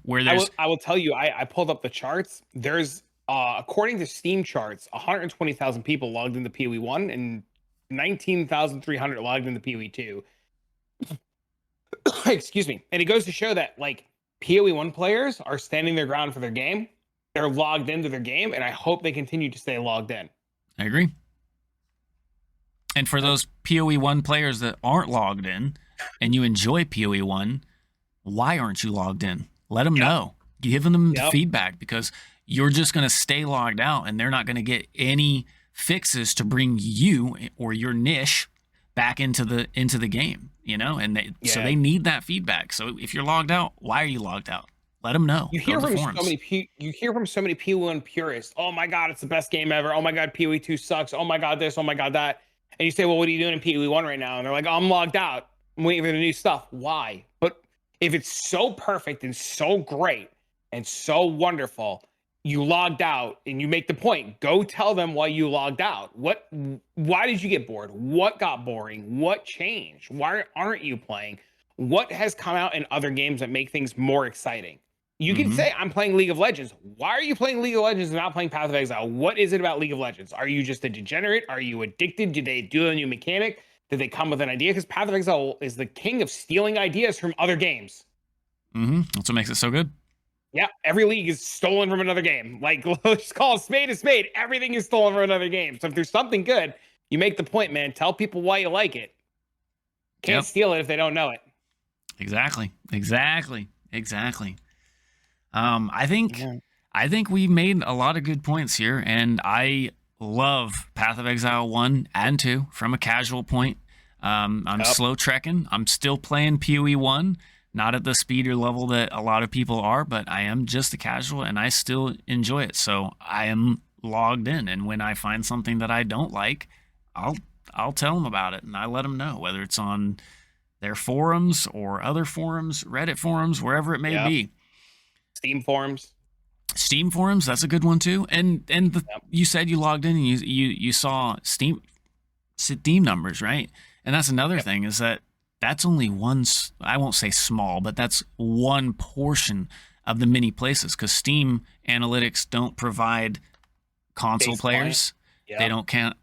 Where there's... I will tell you, I pulled up the charts. There's, according to Steam charts, 120,000 people logged into PoE1 and 19,300 logged into PoE2. Excuse me. And it goes to show that, like, PoE1 players are standing their ground for their game. They're logged into their game, and I hope they continue to stay logged in. I agree. And for those PoE1 players that aren't logged in and you enjoy PoE1, why aren't you logged in? Let them know. Give them the feedback, because you're just going to stay logged out and they're not going to get any fixes to bring you or your niche back into the game, and so they need that feedback. So if you're logged out, why are you logged out? Let them know. You hear from so many PoE1 purists. Oh my God, it's the best game ever. Oh my God, PoE2 sucks. Oh my God, this. Oh my God, that. And you say, well, what are you doing in PoE1 right now? And they're like, oh, I'm logged out. I'm waiting for the new stuff. Why? But if it's so perfect and so great and so wonderful, you logged out and you make the point. Go tell them why you logged out. Why did you get bored? What got boring? What changed? Why aren't you playing? What has come out in other games that make things more exciting? You can say, I'm playing League of Legends. Why are you playing League of Legends and not playing Path of Exile? What is it about League of Legends? Are you just a degenerate? Are you addicted? Did they do a new mechanic? Did they come with an idea? Because Path of Exile is the king of stealing ideas from other games. That's what makes it so good. Yeah, every league is stolen from another game. Like, let's call a spade a spade. Everything is stolen from another game. So if there's something good, You make the point, man. Tell people why you like it. Can't steal it if they don't know it. Exactly. I think we made a lot of good points here, and I love Path of Exile 1 and 2 from a casual point. I'm slow trekking. I'm still playing PoE 1, not at the speed or level that a lot of people are, but I am just a casual, and I still enjoy it. So I am logged in, and when I find something that I don't like, I'll tell them about it, and I let them know, whether it's on their forums or other forums, Reddit forums, wherever it may be. Steam forums, that's a good one too. And you said you logged in and you saw Steam numbers, right? And that's another thing, is that's only one, I won't say small, but that's one portion of the many places, because Steam analytics don't provide console base players. They don't count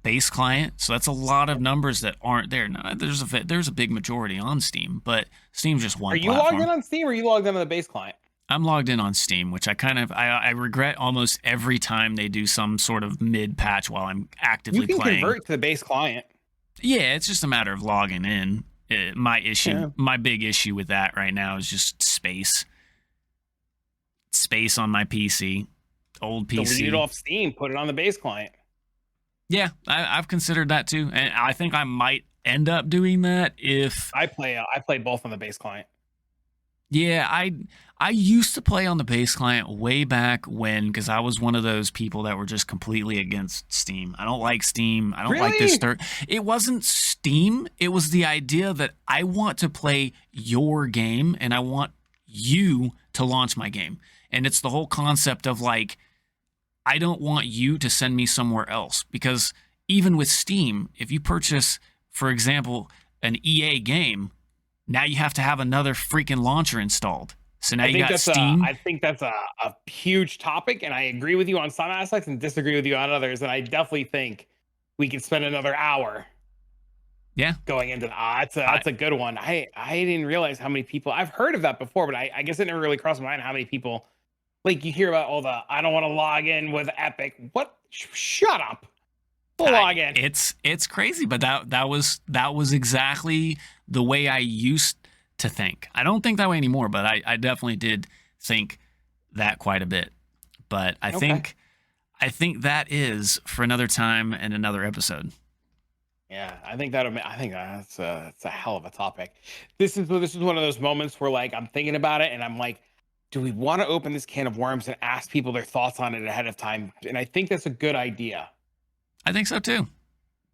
base client. So that's a lot of numbers that aren't there. Now, there's a big majority on Steam, but Steam's just one platform. Are you logged in on Steam, or are you logged in on the base client? I'm logged in on Steam, which I regret almost every time they do some sort of mid patch while I'm actively playing. You can convert to the base client. Yeah, it's just a matter of logging in. My big issue with that right now is just space on my PC, old PC. Delete it off Steam, put it on the base client. Yeah, I've considered that too, and I think I might end up doing that if I play both on the base client. Yeah, I used to play on the base client way back when, because I was one of those people that were just completely against Steam. I don't like Steam. I don't like this third. It wasn't Steam. It was the idea that I want to play your game and I want you to launch my game. And it's the whole concept of like, I don't want you to send me somewhere else, because even with Steam, if you purchase, for example, an EA game, now you have to have another freaking launcher installed. So now you got Steam. I think that's a huge topic, and I agree with you on some aspects and disagree with you on others. And I definitely think we could spend another hour going into that. That's a good one. I didn't realize how many people, I've heard of that before, but I guess it never really crossed my mind how many people, like, you hear about all the, I don't want to log in with Epic. What? Shut up. Log in. It's crazy, but that was exactly the way I used to think. I don't think that way anymore, but I definitely did think that quite a bit. But I think that is for another time and another episode. Yeah, I think that's a hell of a topic. This is one of those moments where, like, I'm thinking about it and I'm like, do we want to open this can of worms and ask people their thoughts on it ahead of time? And I think that's a good idea. I think so too.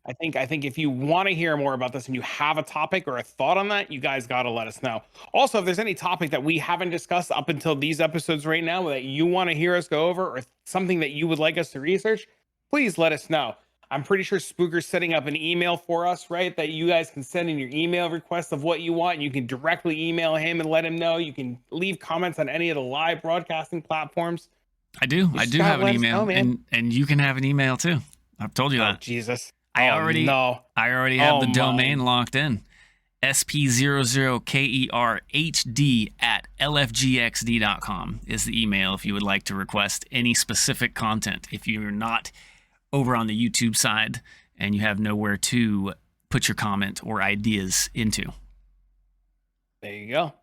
I think if you want to hear more about this and you have a topic or a thought on that, you guys got to let us know. Also, if there's any topic that we haven't discussed up until these episodes right now that you want to hear us go over, or something that you would like us to research, please let us know. I'm pretty sure Spooker's setting up an email for us, right? That you guys can send in your email requests of what you want. You can directly email him and let him know. You can leave comments on any of the live broadcasting platforms. I do have an email, and you can have an email too. I've told you that. Jesus. I already have the domain locked in. sp00kerhd@lfgxd.com is the email if you would like to request any specific content. If you're not over on the YouTube side and you have nowhere to put your comment or ideas into. There you go.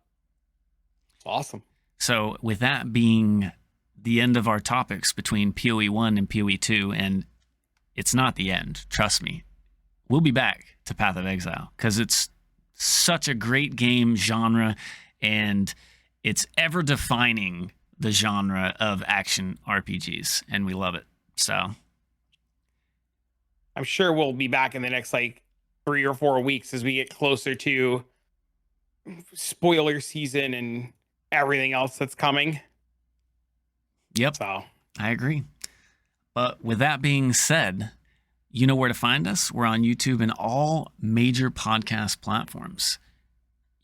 Awesome. So with that being the end of our topics between PoE 1 and PoE 2, and it's not the end, trust me. We'll be back to Path of Exile because it's such a great game genre, and it's ever defining the genre of action RPGs, and we love it. So I'm sure we'll be back in the next 3 or 4 weeks as we get closer to spoiler season and everything else that's coming. Yep. So I agree. But with that being said, you know where to find us. We're on YouTube and all major podcast platforms.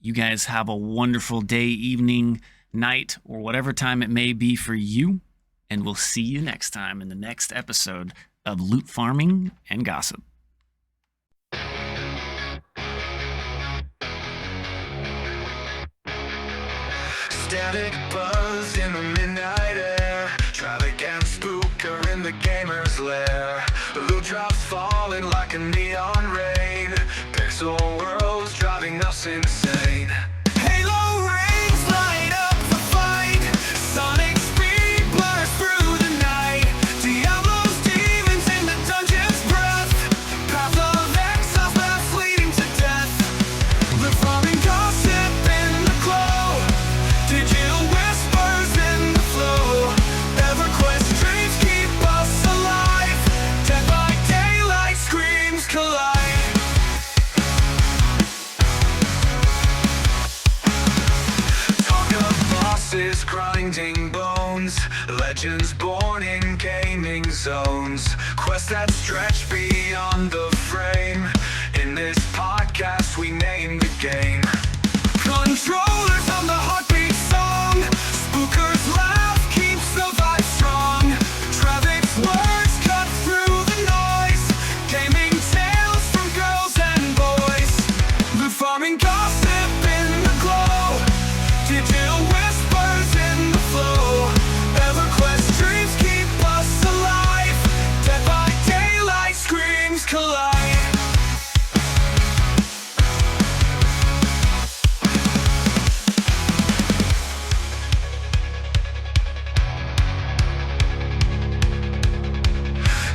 You guys have a wonderful day, evening, night, or whatever time it may be for you. And we'll see you next time in the next episode of Loot Farming and Gossip. Static buzz in the midnight air. Travic and Spooker in the gamer's lair. The loot drops falling like in neon rain. Pixel worlds driving us insane. Halo rings light up the fight. Sonic speed blurs through the night. Diablo's demons in the dungeon's breath. Path of Exile paths leading to death. Live farming gossip in the glow. Digital whispers in the flow. EverQuest dreams keep us alive. Dead by daylight screams collide. Talk of bosses grinding bones. Legends born in gaming zones. Quests that stretch beyond the frame. In this podcast we name the game. Controllers on the heartbeat song. Spooker's laugh keeps the vibe strong. Travic's words cut through the noise. Gaming tales from girls and boys. The farming gossip in the glow. Digital whispers in the flow. EverQuest dreams keep us alive. Dead by daylight screams collide.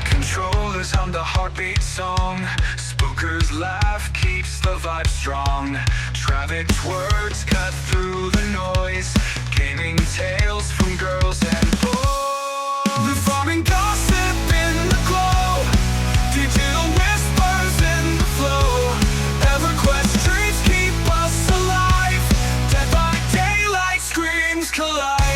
Controllers hum the heartbeat song. Spooker's laugh keeps the vibe strong. Travic's words cut through the noise. Gaming tales from girls and boys. The farming gossip in the glow. Digital whispers in the flow. EverQuest dreams keep us alive. Dead by daylight screams collide.